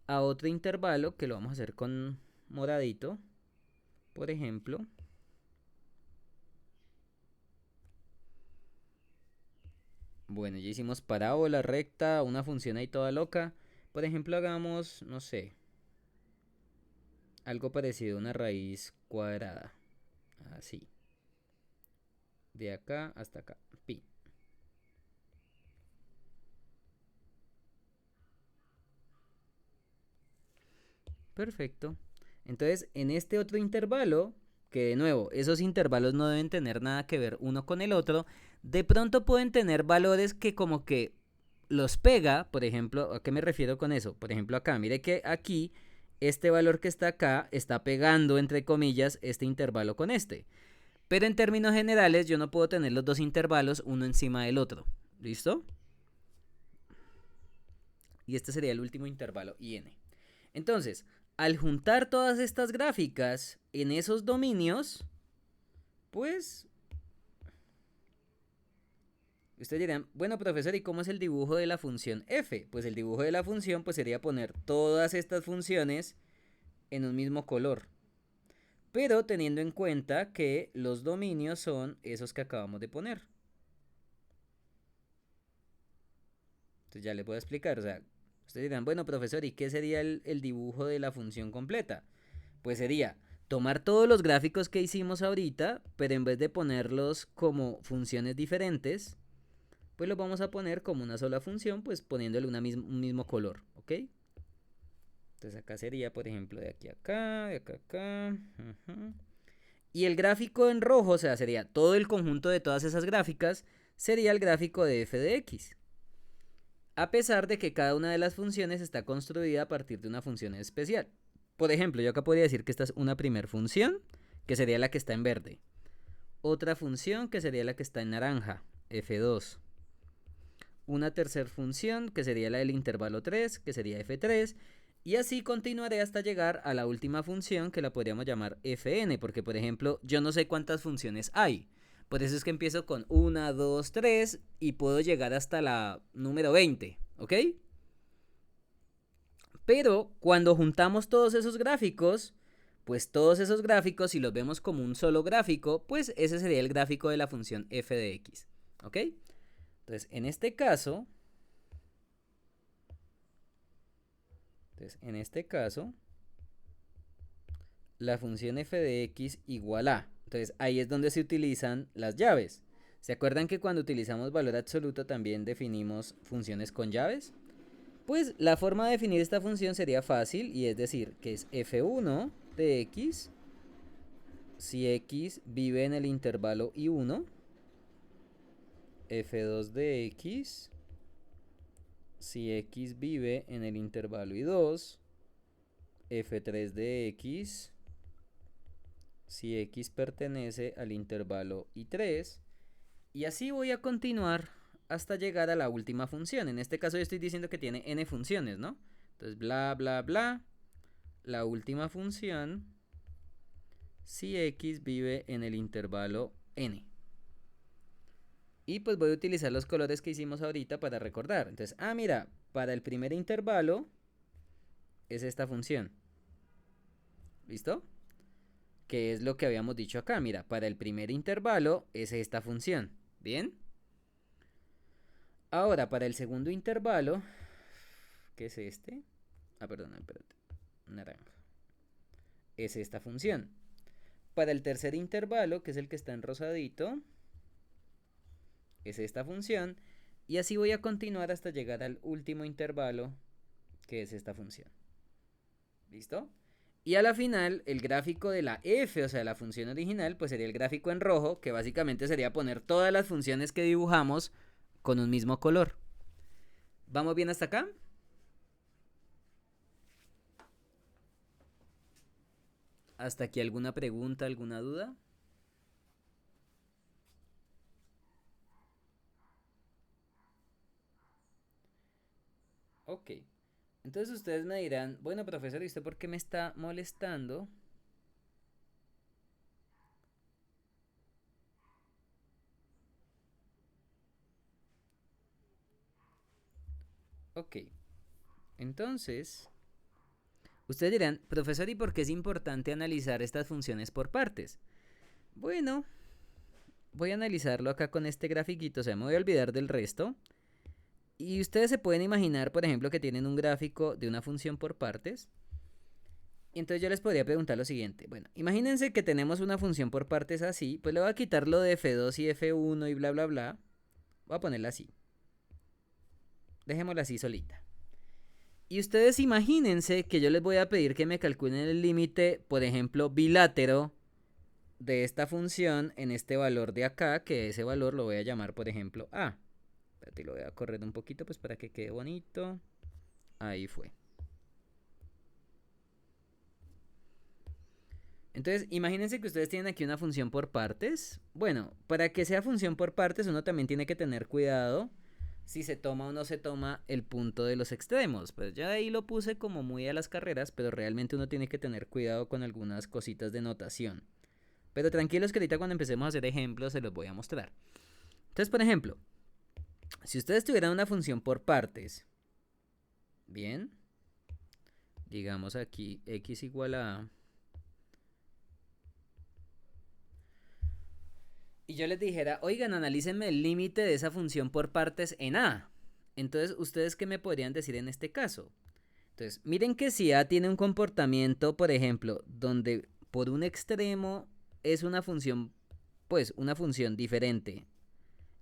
a otro intervalo que lo vamos a hacer con moradito, por ejemplo. Bueno, ya hicimos parábola, recta, una función ahí toda loca. Por ejemplo, hagamos, no sé, algo parecido a una raíz cuadrada. Así. De acá hasta acá. Pi. Perfecto. Entonces, en este otro intervalo, que de nuevo, esos intervalos no deben tener nada que ver uno con el otro, de pronto pueden tener valores que como que los pega, por ejemplo, ¿a qué me refiero con eso? Por ejemplo, acá, mire que aquí, este valor que está acá está pegando, entre comillas, este intervalo con este. Pero en términos generales, yo no puedo tener los dos intervalos uno encima del otro. ¿Listo? Y este sería el último intervalo IN. Entonces, al juntar todas estas gráficas en esos dominios, pues ustedes dirán, bueno, profesor, ¿y cómo es el dibujo de la función f? Pues el dibujo de la función pues sería poner todas estas funciones en un mismo color, pero teniendo en cuenta que los dominios son esos que acabamos de poner. Entonces ya les voy a explicar, o sea, ustedes dirán, bueno, profesor, ¿y qué sería el dibujo de la función completa? Pues sería tomar todos los gráficos que hicimos ahorita, pero en vez de ponerlos como funciones diferentes, pues los vamos a poner como una sola función, pues poniéndole un mismo color, ¿ok? Entonces acá sería, por ejemplo, de aquí a acá, de acá a acá. Y el gráfico en rojo, o sea, sería todo el conjunto de todas esas gráficas, sería el gráfico de f de x. A pesar de que cada una de las funciones está construida a partir de una función especial. Por ejemplo, yo acá podría decir que esta es una primera función, que sería la que está en verde. Otra función, que sería la que está en naranja, f2. Una tercera función, que sería la del intervalo 3, que sería f3. Y así continuaré hasta llegar a la última función, que la podríamos llamar fn, porque por ejemplo, yo no sé cuántas funciones hay. Por eso es que empiezo con 1, 2, 3 y puedo llegar hasta la número 20, ¿ok? Pero cuando juntamos todos esos gráficos, pues todos esos gráficos, si los vemos como un solo gráfico, pues ese sería el gráfico de la función f de x, ¿ok? Entonces, en este caso, la función f de x igual a. Entonces, ahí es donde se utilizan las llaves. ¿Se acuerdan que cuando utilizamos valor absoluto también definimos funciones con llaves? Pues la forma de definir esta función sería fácil y es decir que es f1 de x si x vive en el intervalo i1, f2 de x si x vive en el intervalo i2, f3 de x si x pertenece al intervalo i3, y así voy a continuar hasta llegar a la última función. En este caso yo estoy diciendo que tiene n funciones, ¿no? Entonces bla bla bla, la última función si x vive en el intervalo n. Y pues voy a utilizar los colores que hicimos ahorita para recordar. Entonces, mira, para el primer intervalo es esta función. ¿Listo? Que es lo que habíamos dicho acá. Mira, para el primer intervalo es esta función. ¿Bien? Ahora, para el segundo intervalo, que es este. Perdón, espérate. Naranja. Es esta función. Para el tercer intervalo, que es el que está en rosadito, es esta función. Y así voy a continuar hasta llegar al último intervalo, que es esta función. ¿Listo? Y a la final, el gráfico de la f, o sea, la función original, pues sería el gráfico en rojo, que básicamente sería poner todas las funciones que dibujamos con un mismo color. ¿Vamos bien hasta acá? ¿Hasta aquí alguna pregunta, alguna duda? Entonces ustedes me dirán, bueno, profesor, ¿y usted por qué me está molestando? Ok, entonces, ustedes dirán, profesor, ¿y por qué es importante analizar estas funciones por partes? Bueno, voy a analizarlo acá con este grafiquito, o sea, me voy a olvidar del resto. Y ustedes se pueden imaginar, por ejemplo, que tienen un gráfico de una función por partes. Y entonces yo les podría preguntar lo siguiente. Bueno, imagínense que tenemos una función por partes así. Pues le voy a quitar lo de F2 y F1 y bla, bla, bla. Voy a ponerla así. Dejémosla así solita. Y ustedes imagínense que yo les voy a pedir que me calculen el límite, por ejemplo, bilátero de esta función en este valor de acá, que ese valor lo voy a llamar, por ejemplo, A. Espérate, lo voy a correr un poquito pues para que quede bonito. Ahí fue. Entonces, imagínense que ustedes tienen aquí una función por partes. Bueno, para que sea función por partes, uno también tiene que tener cuidado si se toma o no se toma el punto de los extremos. Pues ya ahí lo puse como muy a las carreras, pero realmente uno tiene que tener cuidado con algunas cositas de notación. Pero tranquilos que ahorita cuando empecemos a hacer ejemplos se los voy a mostrar. Entonces, por ejemplo, si ustedes tuvieran una función por partes, bien, digamos aquí x igual a y yo les dijera, oigan, analícenme el límite de esa función por partes en A. Entonces, ¿ustedes qué me podrían decir en este caso? Entonces, miren que si A tiene un comportamiento, por ejemplo, donde por un extremo es una función, pues una función diferente,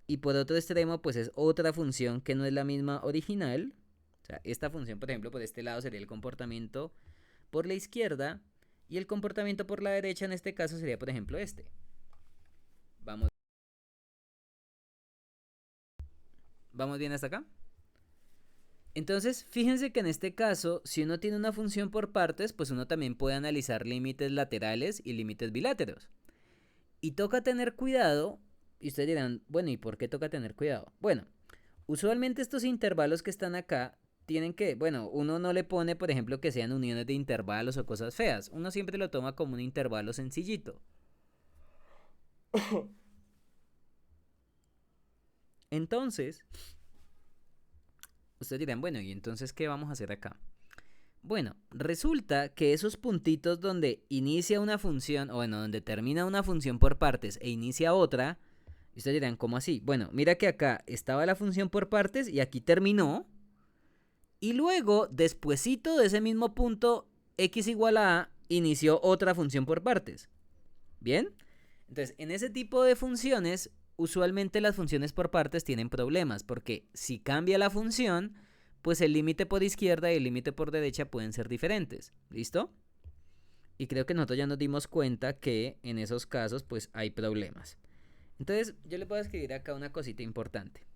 y por otro extremo, pues es otra función que no es la misma original. O sea, esta función, por ejemplo, por este lado sería el comportamiento por la izquierda, y el comportamiento por la derecha en este caso sería, por ejemplo, este. Vamos, ¿vamos bien hasta acá? Entonces, fíjense que en este caso, si uno tiene una función por partes, pues uno también puede analizar límites laterales y límites biláteros. Y toca tener cuidado, y ustedes dirán, bueno, ¿y por qué toca tener cuidado? Bueno, usualmente estos intervalos que están acá tienen que, bueno, uno no le pone, por ejemplo, que sean uniones de intervalos o cosas feas. Uno siempre lo toma como un intervalo sencillito. Entonces, ustedes dirán, bueno, ¿y entonces qué vamos a hacer acá? Bueno, resulta que esos puntitos donde inicia una función, o bueno, donde termina una función por partes e inicia otra, ustedes dirán, ¿cómo así? Bueno, mira que acá estaba la función por partes y aquí terminó, y luego, despuesito de ese mismo punto, x igual a a, inició otra función por partes. ¿Bien? Entonces, en ese tipo de funciones, usualmente las funciones por partes tienen problemas, porque si cambia la función, pues el límite por izquierda y el límite por derecha pueden ser diferentes. ¿Listo? Y creo que nosotros ya nos dimos cuenta que en esos casos pues hay problemas. Entonces yo le puedo escribir acá una cosita importante.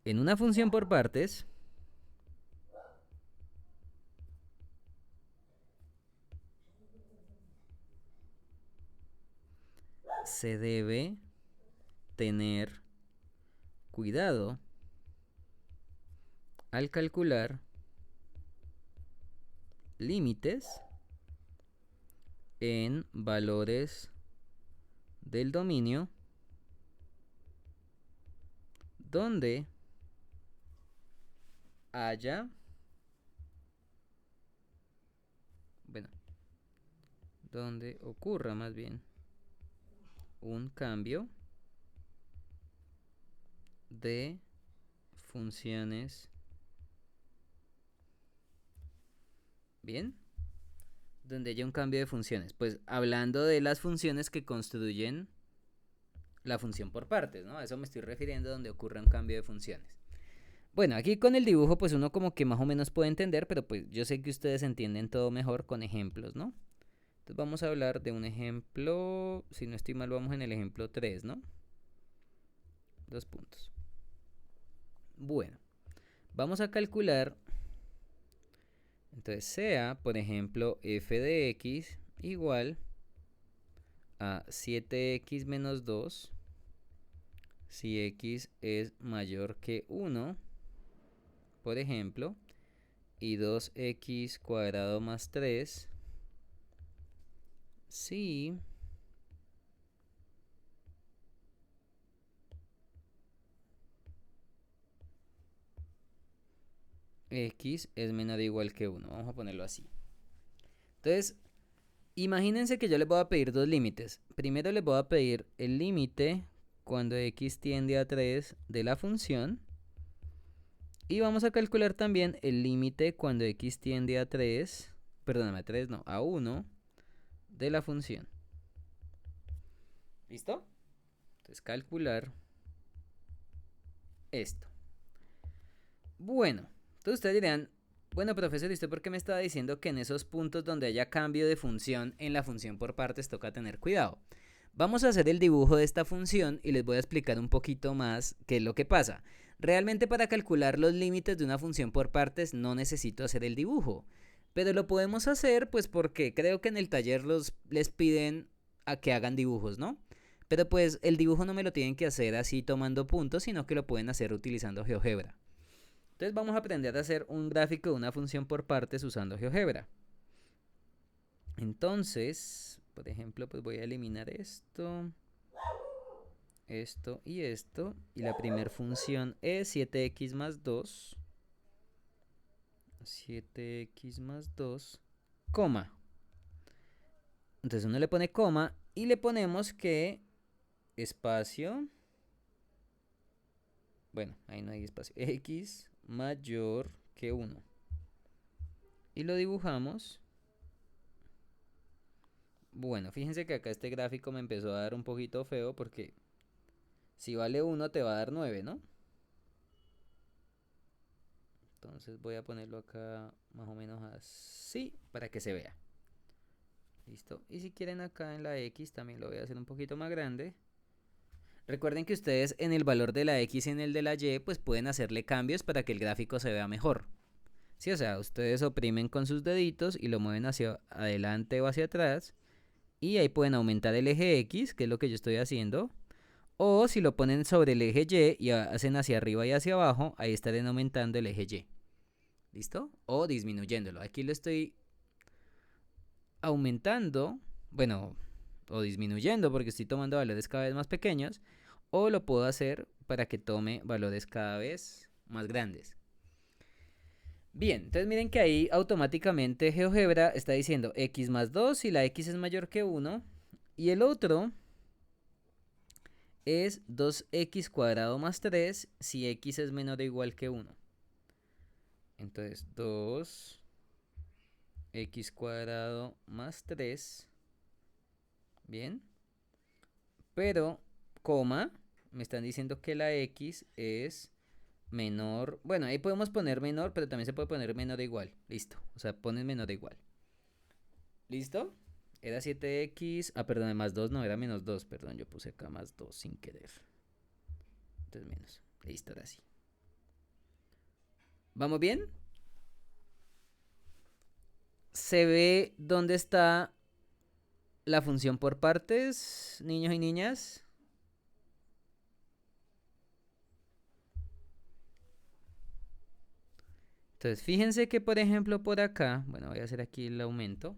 En una función por partes se debe tener cuidado al calcular límites en valores del dominio donde haya, bueno, donde ocurra más bien un cambio de funciones. Bien, donde haya un cambio de funciones. Pues hablando de las funciones que construyen la función por partes, ¿no? A eso me estoy refiriendo donde ocurre un cambio de funciones. Bueno, aquí con el dibujo pues uno como que más o menos puede entender, pero pues yo sé que ustedes entienden todo mejor con ejemplos, ¿no? Entonces vamos a hablar de un ejemplo, si no estoy mal vamos en el ejemplo 3, ¿no? 2 puntos. Bueno, vamos a calcular, entonces sea, por ejemplo, f de x igual a 7x menos 2 si x es mayor que 1 por ejemplo, y 2x cuadrado más 3, sí, x es menor o igual que 1. Vamos a ponerlo así. Entonces, imagínense que yo les voy a pedir dos límites. Primero les voy a pedir el límite cuando x tiende a 3 de la función. Y vamos a calcular también el límite cuando x tiende a 3, perdóname, a 3 no, a 1 de la función. ¿Listo? Entonces calcular esto. Bueno, entonces ustedes dirán, bueno, profesor, ¿y usted por qué me estaba diciendo que en esos puntos donde haya cambio de función en la función por partes toca tener cuidado? Vamos a hacer el dibujo de esta función y les voy a explicar un poquito más qué es lo que pasa. Realmente para calcular los límites de una función por partes no necesito hacer el dibujo, pero lo podemos hacer pues porque creo que en el taller les piden a que hagan dibujos, ¿no? Pero pues el dibujo no me lo tienen que hacer así tomando puntos, sino que lo pueden hacer utilizando GeoGebra. Entonces vamos a aprender a hacer un gráfico de una función por partes usando GeoGebra. Entonces, por ejemplo, pues voy a eliminar esto, esto y esto. Y la primera función es 7x más 2. 7x más 2, coma. Entonces uno le pone coma y le ponemos que espacio, bueno, ahí no hay espacio, x mayor que 1. Y lo dibujamos. Bueno, fíjense que acá este gráfico me empezó a dar un poquito feo porque si vale 1 te va a dar 9, ¿no? Entonces voy a ponerlo acá más o menos así para que se vea. Listo. Y si quieren acá en la X también lo voy a hacer un poquito más grande. Recuerden que ustedes en el valor de la X y en el de la Y pues pueden hacerle cambios para que el gráfico se vea mejor. Sí, o sea, ustedes oprimen con sus deditos y lo mueven hacia adelante o hacia atrás. Y ahí pueden aumentar el eje X, que es lo que yo estoy haciendo. O si lo ponen sobre el eje Y y hacen hacia arriba y hacia abajo, ahí estarán aumentando el eje Y. ¿Listo? O disminuyéndolo. Aquí lo estoy aumentando, bueno, o disminuyendo porque estoy tomando valores cada vez más pequeños. O lo puedo hacer para que tome valores cada vez más grandes. Bien, entonces miren que ahí automáticamente GeoGebra está diciendo x más 2 si la x es mayor que 1. Y el otro es 2x cuadrado más 3 si x es menor o igual que 1. Entonces 2x cuadrado más 3. Bien. Pero, coma, me están diciendo que la x es menor. Bueno, ahí podemos poner menor, pero también se puede poner menor o igual. Listo. O sea, ponen menor o igual. ¿Listo? Era 7x. Ah, perdón, más 2 no, era menos 2. Perdón, yo puse acá más 2 sin querer. Entonces menos. Listo, ahora sí. ¿Vamos bien? ¿Se ve dónde está la función por partes, niños y niñas? Entonces, fíjense que, por ejemplo, por acá, bueno, voy a hacer aquí el aumento.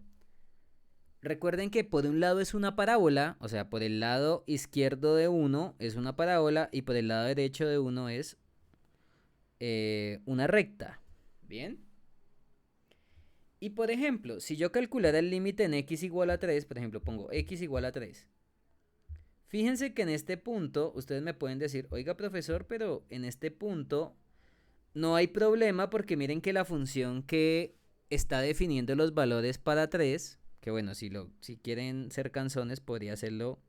Recuerden que por un lado es una parábola, o sea, por el lado izquierdo de 1 es una parábola y por el lado derecho de 1 es una recta. ¿Bien? Y por ejemplo, si yo calculara el límite en x igual a 3, por ejemplo, pongo x igual a 3. Fíjense que en este punto ustedes me pueden decir, oiga profesor, pero en este punto no hay problema porque miren que la función que está definiendo los valores para 3, que bueno, si quieren ser canzones podría hacerlo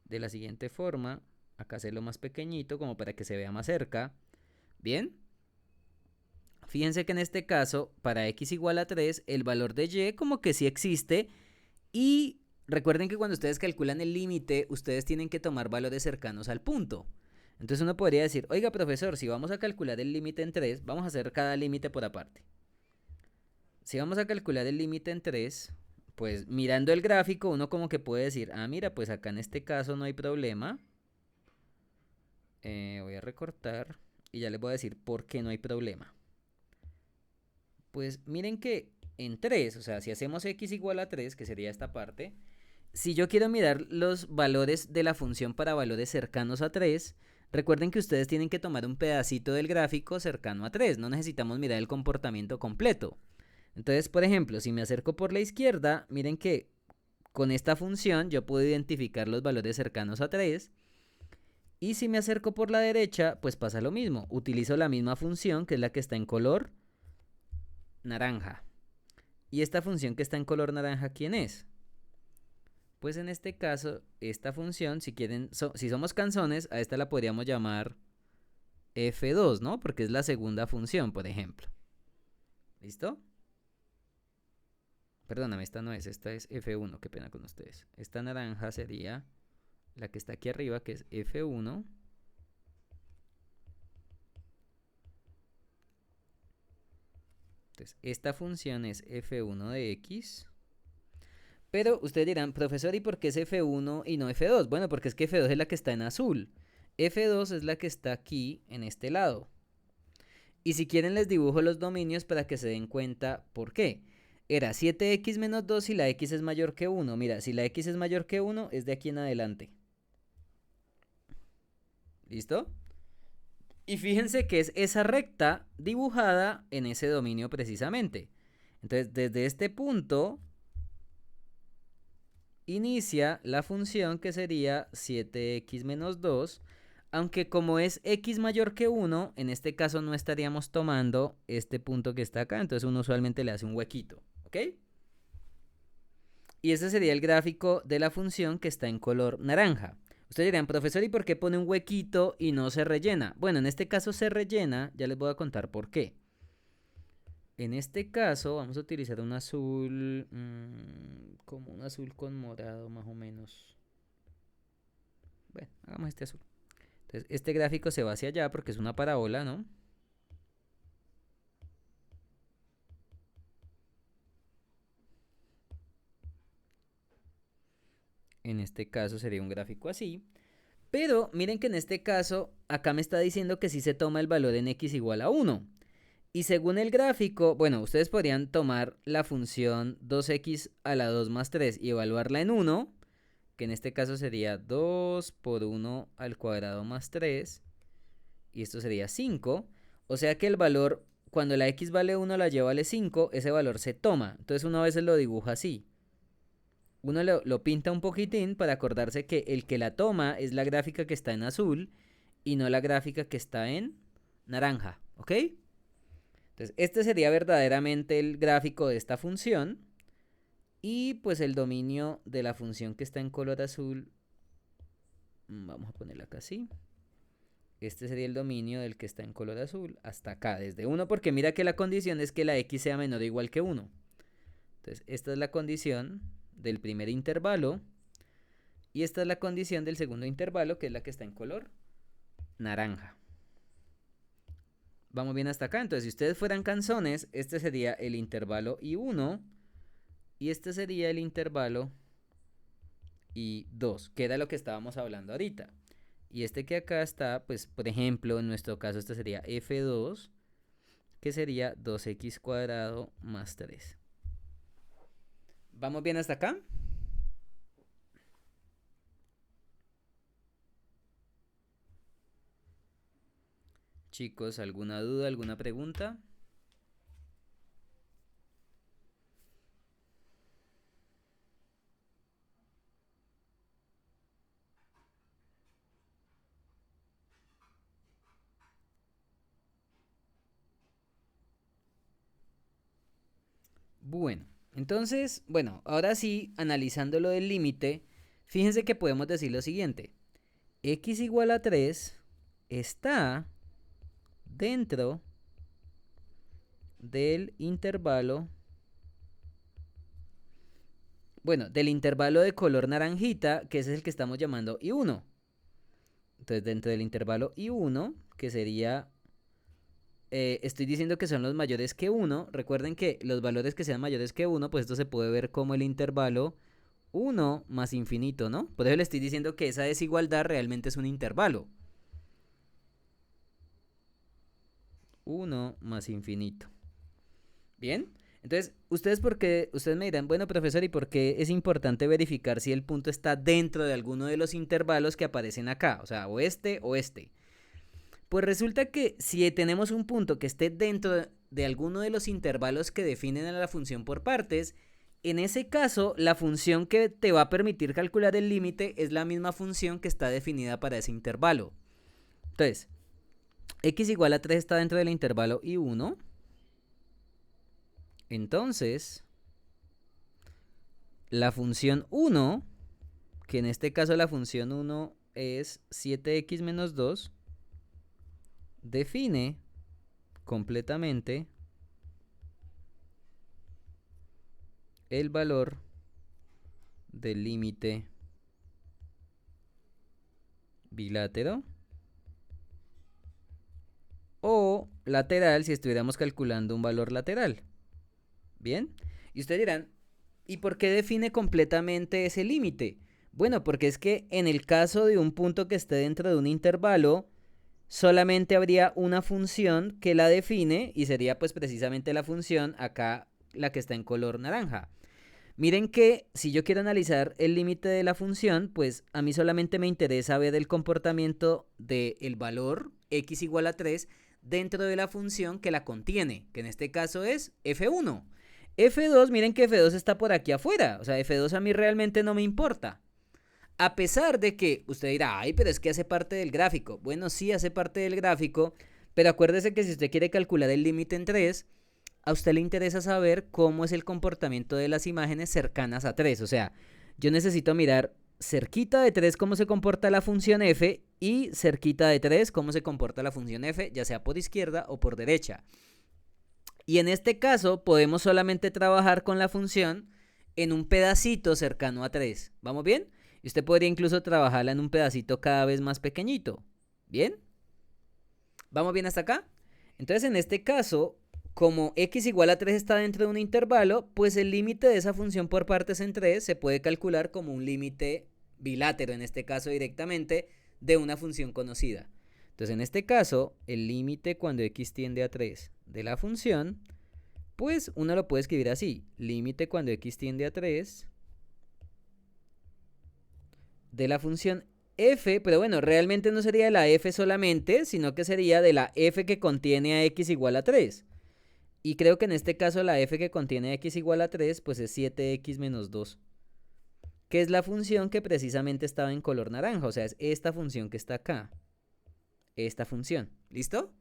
de la siguiente forma, acá hacerlo más pequeñito como para que se vea más cerca. Bien, fíjense que en este caso para x igual a 3 el valor de y como que sí existe y recuerden que cuando ustedes calculan el límite ustedes tienen que tomar valores cercanos al punto. Entonces uno podría decir, oiga profesor, si vamos a calcular el límite en 3, vamos a hacer cada límite por aparte. Si vamos a calcular el límite en 3, pues mirando el gráfico uno como que puede decir, ah mira, pues acá en este caso no hay problema. Voy a recortar y ya les voy a decir por qué no hay problema. Pues miren que en 3, o sea, si hacemos x igual a 3, que sería esta parte, si yo quiero mirar los valores de la función para valores cercanos a 3, recuerden que ustedes tienen que tomar un pedacito del gráfico cercano a 3, no necesitamos mirar el comportamiento completo. Entonces, por ejemplo, si me acerco por la izquierda, miren que con esta función yo puedo identificar los valores cercanos a 3. Y si me acerco por la derecha, pues pasa lo mismo. Utilizo la misma función, que es la que está en color naranja. ¿Y esta función que está en color naranja quién es? Pues en este caso, esta función, si quieren, si somos canzones, a esta la podríamos llamar f2, ¿no? Porque es la segunda función, por ejemplo. ¿Listo? Perdóname, esta no es, esta es f1, qué pena con ustedes. Esta naranja sería la que está aquí arriba, que es f1. Entonces, esta función es f1 de x. Pero ustedes dirán, profesor, ¿y por qué es f1 y no f2? Bueno, porque es que f2 es la que está en azul. f2 es la que está aquí en este lado. Y si quieren les dibujo los dominios para que se den cuenta por qué. Era 7x menos 2 si la x es mayor que 1. Mira, si la x es mayor que 1 es de aquí en adelante. ¿Listo? Y fíjense que es esa recta dibujada en ese dominio precisamente. Entonces, desde este punto inicia la función que sería 7x menos 2, aunque como es x mayor que 1, en este caso no estaríamos tomando este punto que está acá, entonces uno usualmente le hace un huequito, ¿ok? Y este sería el gráfico de la función que está en color naranja. Ustedes dirán, profesor, ¿y por qué pone un huequito y no se rellena? Bueno, en este caso se rellena, ya les voy a contar por qué. En este caso vamos a utilizar un azul, como un azul con morado más o menos. Bueno, hagamos este azul. Entonces, este gráfico se va hacia allá porque es una parábola, ¿no? En este caso sería un gráfico así. Pero miren que en este caso, acá me está diciendo que sí se toma el valor en x igual a 1. Y según el gráfico, bueno, ustedes podrían tomar la función 2x a la 2 más 3 y evaluarla en 1, que en este caso sería 2 por 1 al cuadrado más 3, y esto sería 5. O sea que el valor, cuando la x vale 1, la y vale 5, ese valor se toma. Entonces uno a veces lo dibuja así. Uno lo pinta un poquitín para acordarse que el que la toma es la gráfica que está en azul y no la gráfica que está en naranja, ¿ok? Entonces, este sería verdaderamente el gráfico de esta función. Y pues el dominio de la función que está en color azul, vamos a ponerla acá así. Este sería el dominio del que está en color azul hasta acá, desde 1, porque mira que la condición es que la x sea menor o igual que 1. Entonces, esta es la condición del primer intervalo. Y esta es la condición del segundo intervalo, que es la que está en color naranja. Vamos bien hasta acá. Entonces, si ustedes fueran canzones, este sería el intervalo I1 y este sería el intervalo I2, que era lo que estábamos hablando ahorita. Y este que acá está, pues, por ejemplo, en nuestro caso, este sería F2, que sería 2x cuadrado más 3. ¿Vamos bien hasta acá? Chicos, ¿alguna duda, alguna pregunta? Bueno, entonces, bueno, ahora sí, analizando lo del límite, fíjense que podemos decir lo siguiente. X igual a 3 está dentro del intervalo, bueno, del intervalo de color naranjita, que ese es el que estamos llamando I1. Entonces, dentro del intervalo I1, que sería, estoy diciendo que son los mayores que 1. Recuerden que los valores que sean mayores que 1, pues esto se puede ver como el intervalo 1 más infinito, ¿no? Por eso le estoy diciendo que esa desigualdad realmente es un intervalo. 1 más infinito. ¿Bien? Entonces, ustedes me dirán, bueno, profesor, ¿y por qué es importante verificar si el punto está dentro de alguno de los intervalos que aparecen acá? O sea, oeste o este. Pues resulta que si tenemos un punto que esté dentro de alguno de los intervalos que definen a la función por partes, en ese caso, la función que te va a permitir calcular el límite es la misma función que está definida para ese intervalo. Entonces, x igual a 3 está dentro del intervalo y1. Entonces, la función 1, que en este caso la función 1 es 7x menos 2, define completamente el valor del límite bilátero o lateral si estuviéramos calculando un valor lateral. Bien, y ustedes dirán, ¿y por qué define completamente ese límite? Bueno, porque es que en el caso de un punto que esté dentro de un intervalo, solamente habría una función que la define y sería pues precisamente la función acá, la que está en color naranja. Miren que si yo quiero analizar el límite de la función, pues a mí solamente me interesa ver el comportamiento del valor x igual a 3 dentro de la función que la contiene, que en este caso es f1. F2, miren que F2 está por aquí afuera, o sea, F2 a mí realmente no me importa. A pesar de que usted dirá, ay, pero es que hace parte del gráfico. Bueno, sí hace parte del gráfico, pero acuérdese que si usted quiere calcular el límite en 3, a usted le interesa saber cómo es el comportamiento de las imágenes cercanas a 3. O sea, yo necesito mirar cerquita de 3 cómo se comporta la función f y cerquita de 3 cómo se comporta la función f, ya sea por izquierda o por derecha. Y en este caso podemos solamente trabajar con la función en un pedacito cercano a 3. ¿Vamos bien? Y usted podría incluso trabajarla en un pedacito cada vez más pequeñito. ¿Bien? ¿Vamos bien hasta acá? Entonces en este caso, como x igual a 3 está dentro de un intervalo, pues el límite de esa función por partes en 3 se puede calcular como un límite bilátero, en este caso directamente, de una función conocida. Entonces en este caso, el límite cuando x tiende a 3 de la función, pues uno lo puede escribir así, límite cuando x tiende a 3 de la función f, pero bueno, realmente no sería de la f solamente, sino que sería de la f que contiene a x igual a 3. Y creo que en este caso la f que contiene a x igual a 3, pues es 7x menos 2, que es la función que precisamente estaba en color naranja, o sea, es esta función que está acá. Esta función, ¿listo?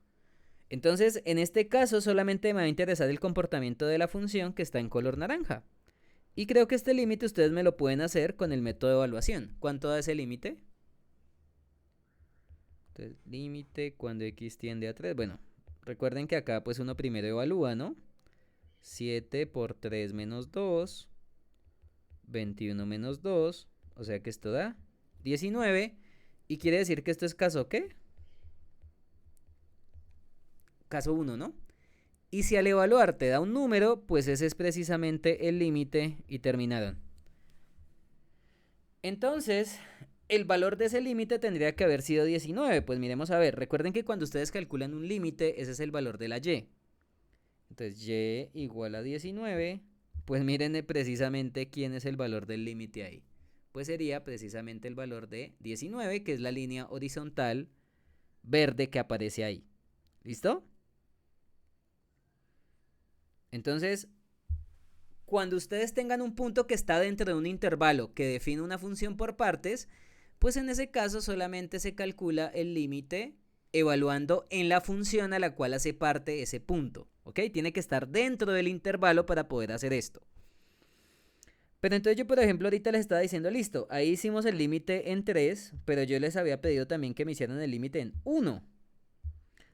Entonces, en este caso solamente me va a interesar el comportamiento de la función que está en color naranja. Y creo que este límite ustedes me lo pueden hacer con el método de evaluación. ¿Cuánto da ese límite? Entonces, límite cuando x tiende a 3. Bueno, recuerden que acá pues uno primero evalúa, ¿no? 7 por 3 menos 2, 21 menos 2, o sea que esto da 19. Y quiere decir que esto es caso ¿qué? Caso 1, ¿no? Y si al evaluar te da un número, pues ese es precisamente el límite y terminaron. Entonces, el valor de ese límite tendría que haber sido 19. Pues miremos a ver, recuerden que cuando ustedes calculan un límite, ese es el valor de la y. Entonces, y igual a 19, pues miren precisamente quién es el valor del límite ahí. Pues sería precisamente el valor de 19, que es la línea horizontal verde que aparece ahí. ¿Listo? Entonces, cuando ustedes tengan un punto que está dentro de un intervalo que define una función por partes, pues en ese caso solamente se calcula el límite evaluando en la función a la cual hace parte ese punto. ¿Ok? Tiene que estar dentro del intervalo para poder hacer esto. Pero entonces yo, por ejemplo, ahorita les estaba diciendo, listo, ahí hicimos el límite en 3, pero yo les había pedido también que me hicieran el límite en 1.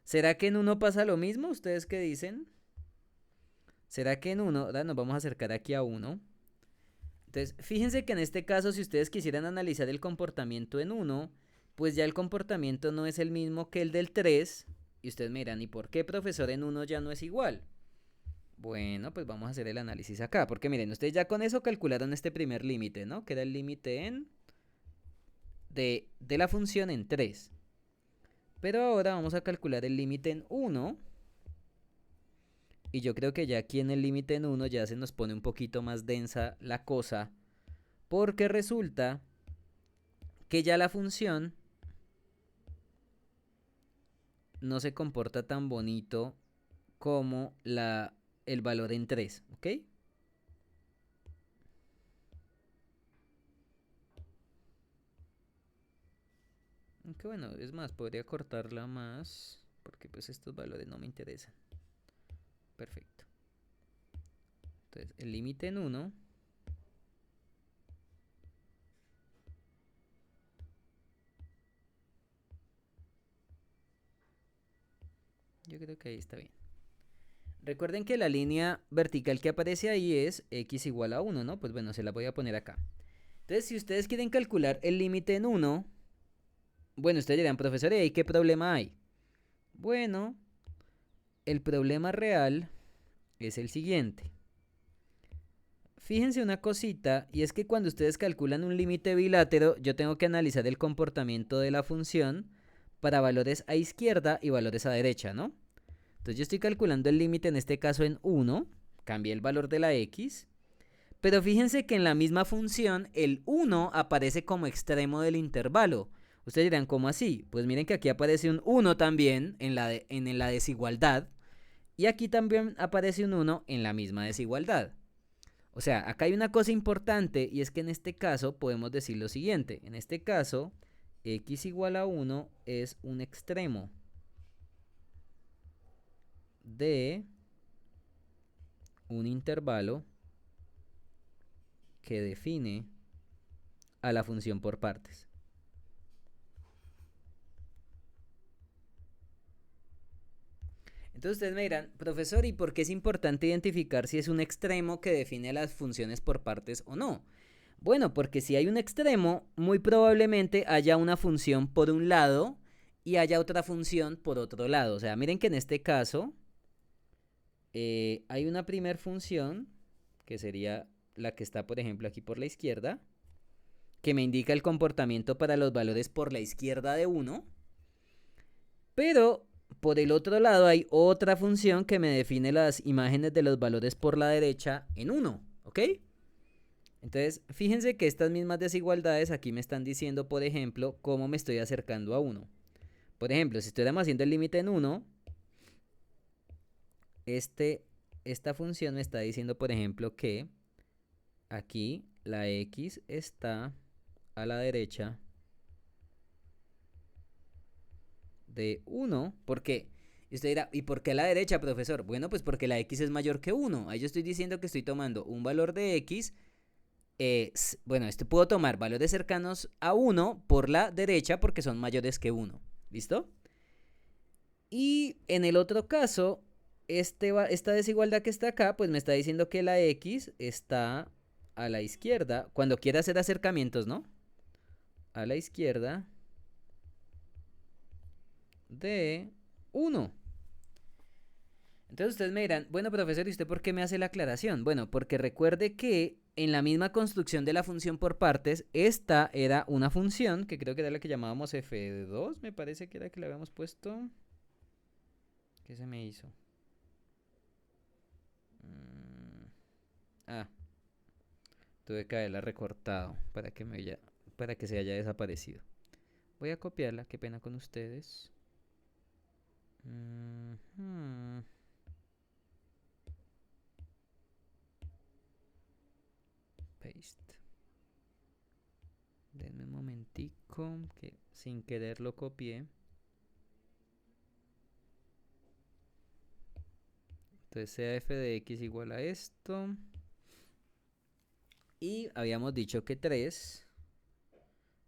¿Será que en 1 pasa lo mismo? ¿Ustedes qué dicen? ¿Será que en 1, ahora nos vamos a acercar aquí a 1? Entonces, fíjense que en este caso, si ustedes quisieran analizar el comportamiento en 1, pues ya el comportamiento no es el mismo que el del 3. Y ustedes me dirán, ¿y por qué, profesor, en 1 ya no es igual? Bueno, pues vamos a hacer el análisis acá, porque miren, ustedes ya con eso calcularon este primer límite, ¿no? Que era el límite de la función en 3. Pero ahora vamos a calcular el límite en 1. Y yo creo que ya aquí en el límite en 1 ya se nos pone un poquito más densa la cosa, porque resulta que ya la función no se comporta tan bonito como el valor en 3, ¿ok? Aunque bueno, es más, podría cortarla más, porque pues estos valores no me interesan. Perfecto. Entonces, el límite en 1 yo creo que ahí está bien. Recuerden que la línea vertical que aparece ahí es x igual a 1, ¿no? Pues bueno, se la voy a poner acá. Entonces, si ustedes quieren calcular el límite en 1, bueno, ustedes dirán, profesor, ¿y ahí qué problema hay? Bueno, el problema real es el siguiente. Fíjense una cosita, y es que cuando ustedes calculan un límite bilátero, yo tengo que analizar el comportamiento de la función para valores a izquierda y valores a derecha, ¿no? Entonces yo estoy calculando el límite en este caso en 1, cambié el valor de la x, pero fíjense que en la misma función el 1 aparece como extremo del intervalo. Ustedes dirán, ¿cómo así? Pues miren que aquí aparece un 1 también en la desigualdad, y aquí también aparece un 1 en la misma desigualdad. O sea, acá hay una cosa importante, y es que en este caso podemos decir lo siguiente. En este caso, x igual a 1 es un extremo de un intervalo que define a la función por partes. Entonces ustedes me dirán, profesor, ¿y por qué es importante identificar si es un extremo que define las funciones por partes o no? Bueno, porque si hay un extremo, muy probablemente haya una función por un lado y haya otra función por otro lado. O sea, miren que en este caso hay una primer función, que sería la que está, por ejemplo, aquí por la izquierda, que me indica el comportamiento para los valores por la izquierda de 1. Pero por el otro lado hay otra función que me define las imágenes de los valores por la derecha en 1, ¿ok? Entonces, fíjense que estas mismas desigualdades aquí me están diciendo, por ejemplo, cómo me estoy acercando a 1. Por ejemplo, si estuviéramos haciendo el límite en 1, esta función me está diciendo, por ejemplo, que aquí la x está a la derecha de 1. ¿Por qué? Y usted dirá, ¿y por qué a la derecha, profesor? Bueno, pues porque la x es mayor que 1. Ahí yo estoy diciendo que estoy tomando un valor de x. Bueno, puedo tomar valores cercanos a 1 por la derecha porque son mayores que 1. ¿Listo? Y en el otro caso, esta desigualdad que está acá, pues me está diciendo que la x está a la izquierda. Cuando quiera hacer acercamientos, ¿no? A la izquierda de 1. Entonces ustedes me dirán, bueno, profesor, ¿y usted por qué me hace la aclaración? Bueno, porque recuerde que en la misma construcción de la función por partes, esta era una función, que creo que era la que llamábamos f2, me parece que era que le habíamos puesto. ¿Qué se me hizo? Tuve que haberla recortado para que se haya desaparecido. Voy a copiarla, qué pena con ustedes. Paste. Denme un momentico, que sin querer lo copié. Entonces sea f de x igual a esto. Y habíamos dicho que 3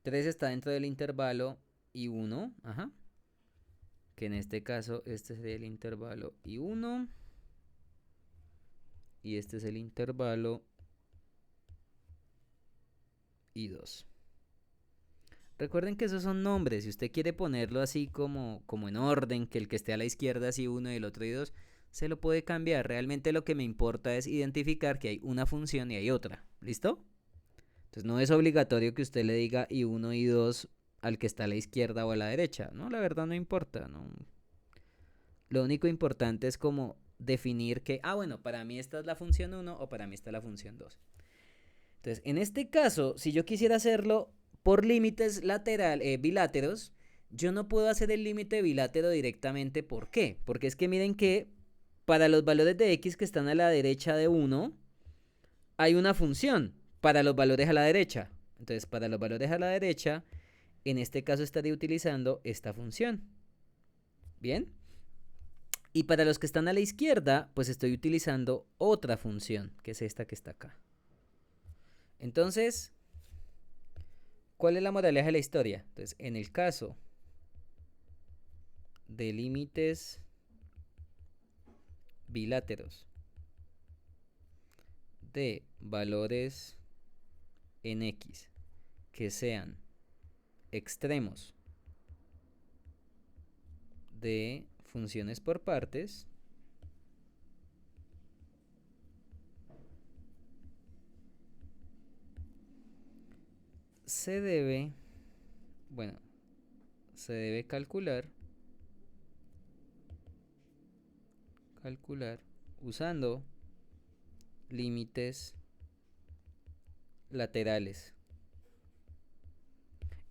está dentro del intervalo y 1. Ajá. Que en este caso este sería el intervalo y 1. Y este es el intervalo y 2. Recuerden que esos son nombres. Si usted quiere ponerlo así como en orden, que el que esté a la izquierda es y1 y el otro y 2, se lo puede cambiar. Realmente lo que me importa es identificar que hay una función y hay otra. ¿Listo? Entonces no es obligatorio que usted le diga y1 y 2 al que está a la izquierda o a la derecha. No, la verdad no importa. ¿No? Lo único importante es como definir que, bueno, para mí esta es la función 1 o para mí esta es la función 2. Entonces, en este caso, si yo quisiera hacerlo por límites biláteros, yo no puedo hacer el límite bilátero directamente. ¿Por qué? Porque es que miren que para los valores de x que están a la derecha de 1, hay una función para los valores a la derecha. Entonces, para los valores a la derecha, en este caso estaría utilizando esta función. ¿Bien? Y para los que están a la izquierda, pues estoy utilizando otra función, que es esta que está acá. Entonces, ¿cuál es la moraleja de la historia? Entonces, en el caso de límites biláteros de valores en x que sean extremos de funciones por partes, se debe calcular usando límites laterales.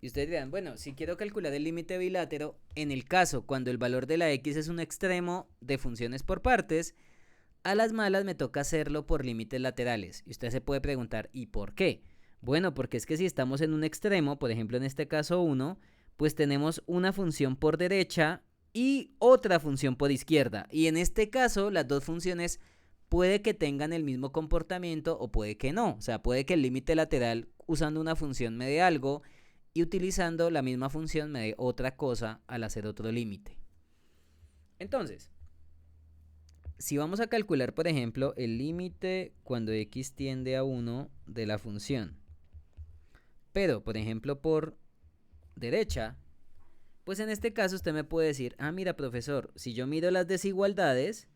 Y ustedes dirán, bueno, si quiero calcular el límite bilátero, en el caso cuando el valor de la x es un extremo de funciones por partes, a las malas me toca hacerlo por límites laterales. Y usted se puede preguntar, ¿y por qué? Bueno, porque es que si estamos en un extremo, por ejemplo en este caso 1, pues tenemos una función por derecha y otra función por izquierda. Y en este caso, las dos funciones puede que tengan el mismo comportamiento o puede que no. O sea, puede que el límite lateral usando una función me dé algo y utilizando la misma función me dé otra cosa al hacer otro límite. Entonces, si vamos a calcular, por ejemplo, el límite cuando x tiende a 1 de la función, pero, por ejemplo, por derecha, pues en este caso usted me puede decir, mira, profesor, si yo miro las desigualdades,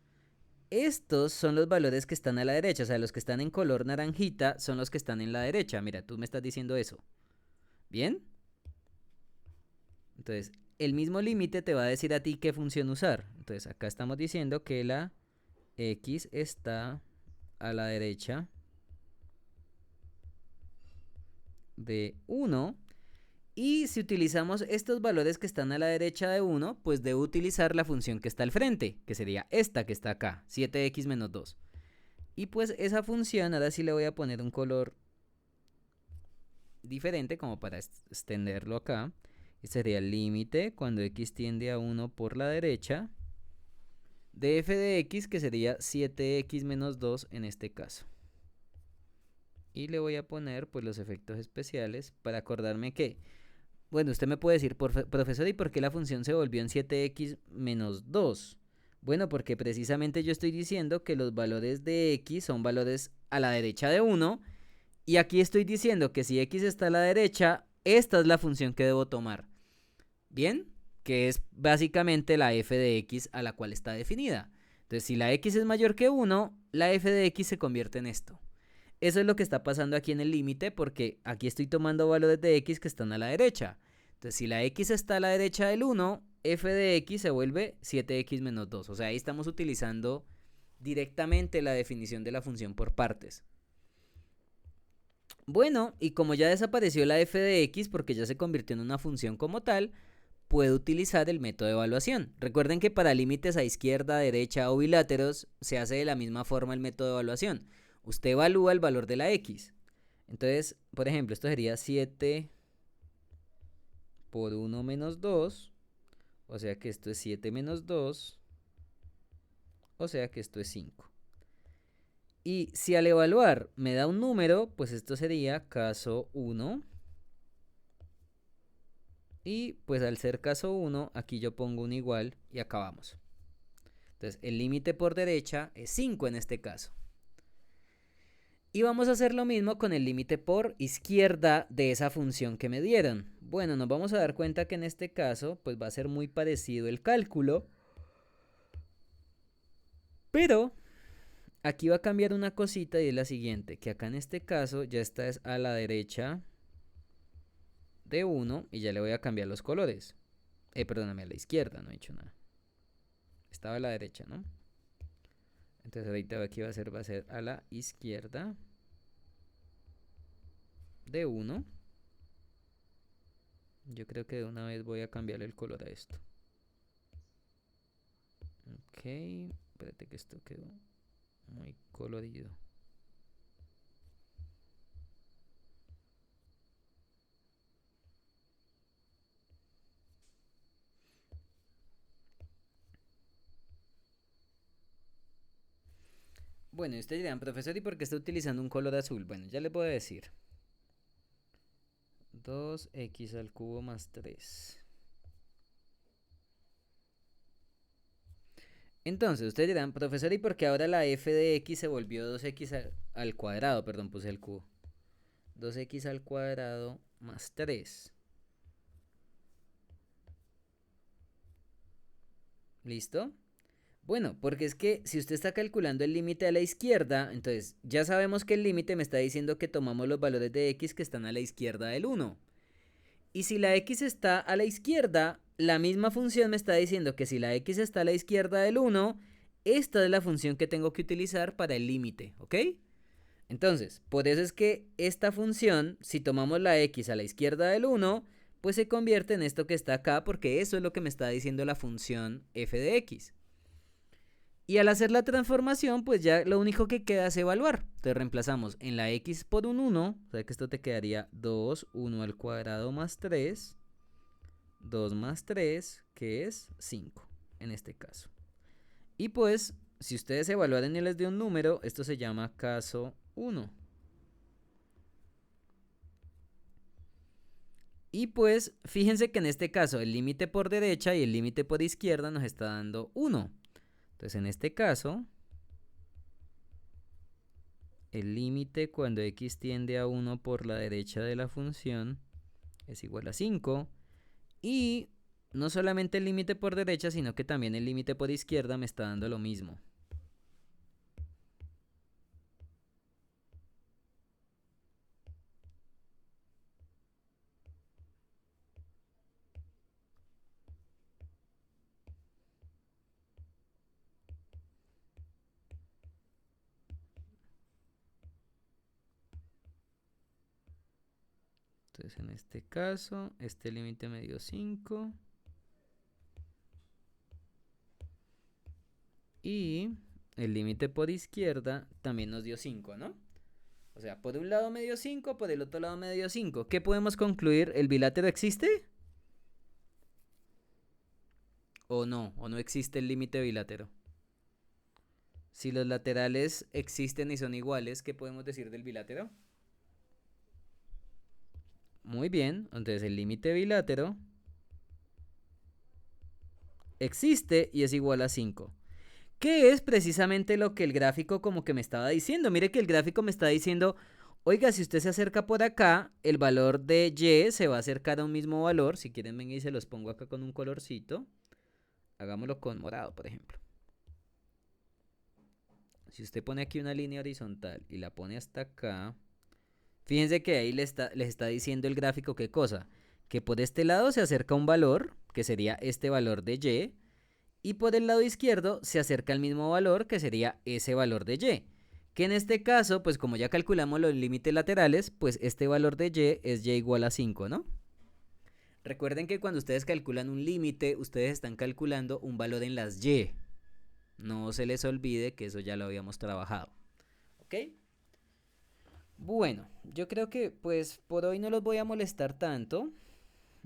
estos son los valores que están a la derecha, o sea, los que están en color naranjita son los que están en la derecha. Mira, tú me estás diciendo eso. ¿Bien? Entonces, el mismo límite te va a decir a ti qué función usar. Entonces, acá estamos diciendo que la x está a la derecha de 1. Y si utilizamos estos valores que están a la derecha de 1, pues debo utilizar la función que está al frente, que sería esta que está acá, 7x menos 2. Y pues esa función, ahora sí le voy a poner un color diferente como para extenderlo acá. Este sería el límite cuando x tiende a 1 por la derecha de f de x, que sería 7x menos 2 en este caso. Y le voy a poner pues los efectos especiales para acordarme que, bueno, usted me puede decir, profesor, ¿y por qué la función se volvió en 7x menos 2? Bueno, porque precisamente yo estoy diciendo que los valores de x son valores a la derecha de 1. Y aquí estoy diciendo que si x está a la derecha, esta es la función que debo tomar. ¿Bien? Que es básicamente la f de x a la cual está definida. Entonces, si la x es mayor que 1, la f de x se convierte en esto. Eso es lo que está pasando aquí en el límite, porque aquí estoy tomando valores de x que están a la derecha. Entonces, si la x está a la derecha del 1, f de x se vuelve 7x menos 2. O sea, ahí estamos utilizando directamente la definición de la función por partes. Bueno, y como ya desapareció la f de x porque ya se convirtió en una función como tal, puedo utilizar el método de evaluación. Recuerden que para límites a izquierda, derecha o biláteros se hace de la misma forma el método de evaluación. Usted evalúa el valor de la x. Entonces, por ejemplo, esto sería 7 por 1 menos 2. O sea que esto es 7 menos 2. O sea que esto es 5. Y si al evaluar me da un número, pues esto sería caso 1. Y pues al ser caso 1, aquí yo pongo un igual y acabamos. Entonces el límite por derecha es 5 en este caso. Y vamos a hacer lo mismo con el límite por izquierda de esa función que me dieron. Bueno, nos vamos a dar cuenta que en este caso pues va a ser muy parecido el cálculo. Pero aquí va a cambiar una cosita y es la siguiente, que acá en este caso ya está es a la derecha de 1 y ya le voy a cambiar los colores. Perdóname, a la izquierda, no he hecho nada. Estaba a la derecha, ¿no? Entonces ahorita aquí va a ser a la izquierda de 1. Yo creo que de una vez voy a cambiarle el color a esto. Ok, espérate que esto quedó muy colorido. Bueno, y ustedes dirán, profesor, ¿y por qué está utilizando un color azul? Bueno, ya les voy a decir. 2x al cubo más 3. Entonces, ustedes dirán, profesor, ¿y por qué ahora la f de x se volvió 2x al cuadrado? Perdón, puse el cubo. 2x al cuadrado más 3. ¿Listo? Bueno, porque es que si usted está calculando el límite a la izquierda, entonces ya sabemos que el límite me está diciendo que tomamos los valores de x que están a la izquierda del 1. Y si la x está a la izquierda, la misma función me está diciendo que si la x está a la izquierda del 1, esta es la función que tengo que utilizar para el límite, ¿ok? Entonces, por eso es que esta función, si tomamos la x a la izquierda del 1, pues se convierte en esto que está acá, porque eso es lo que me está diciendo la función f de x. Y al hacer la transformación, pues ya lo único que queda es evaluar. Entonces reemplazamos en la x por un 1, o sea que esto te quedaría 2, 1 al cuadrado más 3, 2 más 3, que es 5 en este caso. Y pues, si ustedes evalúan y les dio un número, esto se llama caso 1. Y pues, fíjense que en este caso el límite por derecha y el límite por izquierda nos está dando 1. Entonces, en este caso, el límite cuando x tiende a 1 por la derecha de la función es igual a 5. Y no solamente el límite por derecha, sino que también el límite por izquierda me está dando lo mismo. Entonces en este caso, este límite me dio 5. Y el límite por izquierda también nos dio 5, ¿no? O sea, por un lado me dio 5, por el otro lado me dio 5. ¿Qué podemos concluir? ¿El bilátero existe? ¿O no? ¿O no existe el límite bilátero? Si los laterales existen y son iguales, ¿qué podemos decir del bilátero? Muy bien, entonces el límite bilátero existe y es igual a 5. ¿Qué es precisamente lo que el gráfico como que me estaba diciendo? Mire que el gráfico me está diciendo, oiga, si usted se acerca por acá, el valor de y se va a acercar a un mismo valor. Si quieren, ven y se los pongo acá con un colorcito. Hagámoslo con morado, por ejemplo. Si usted pone aquí una línea horizontal y la pone hasta acá, fíjense que ahí les está diciendo el gráfico qué cosa. Que por este lado se acerca un valor, que sería este valor de y por el lado izquierdo se acerca al mismo valor, que sería ese valor de y. Que en este caso, pues como ya calculamos los límites laterales, pues este valor de y es y igual a 5, ¿no? Recuerden que cuando ustedes calculan un límite, ustedes están calculando un valor en las y. No se les olvide que eso ya lo habíamos trabajado. ¿Ok? Bueno, yo creo que pues por hoy no los voy a molestar tanto.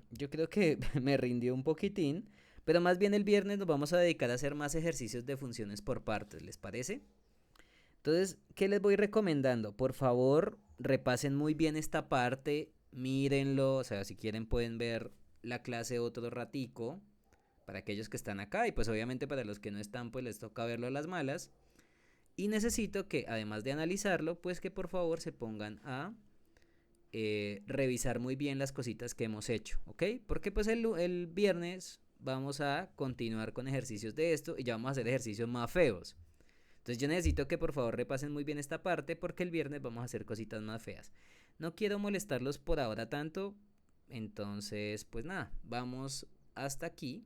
Yo creo que me rindió un poquitín. Pero más bien el viernes nos vamos a dedicar a hacer más ejercicios de funciones por partes, ¿les parece? Entonces, ¿qué les voy recomendando? Por favor, repasen muy bien esta parte, mírenlo, o sea, si quieren pueden ver la clase otro ratico, para aquellos que están acá, y pues obviamente para los que no están, pues les toca verlo a las malas. Y necesito que, además de analizarlo, pues que por favor se pongan a revisar muy bien las cositas que hemos hecho, ¿ok? Porque pues el viernes vamos a continuar con ejercicios de esto y ya vamos a hacer ejercicios más feos. Entonces yo necesito que por favor repasen muy bien esta parte porque el viernes vamos a hacer cositas más feas. No quiero molestarlos por ahora tanto, entonces pues nada, vamos hasta aquí.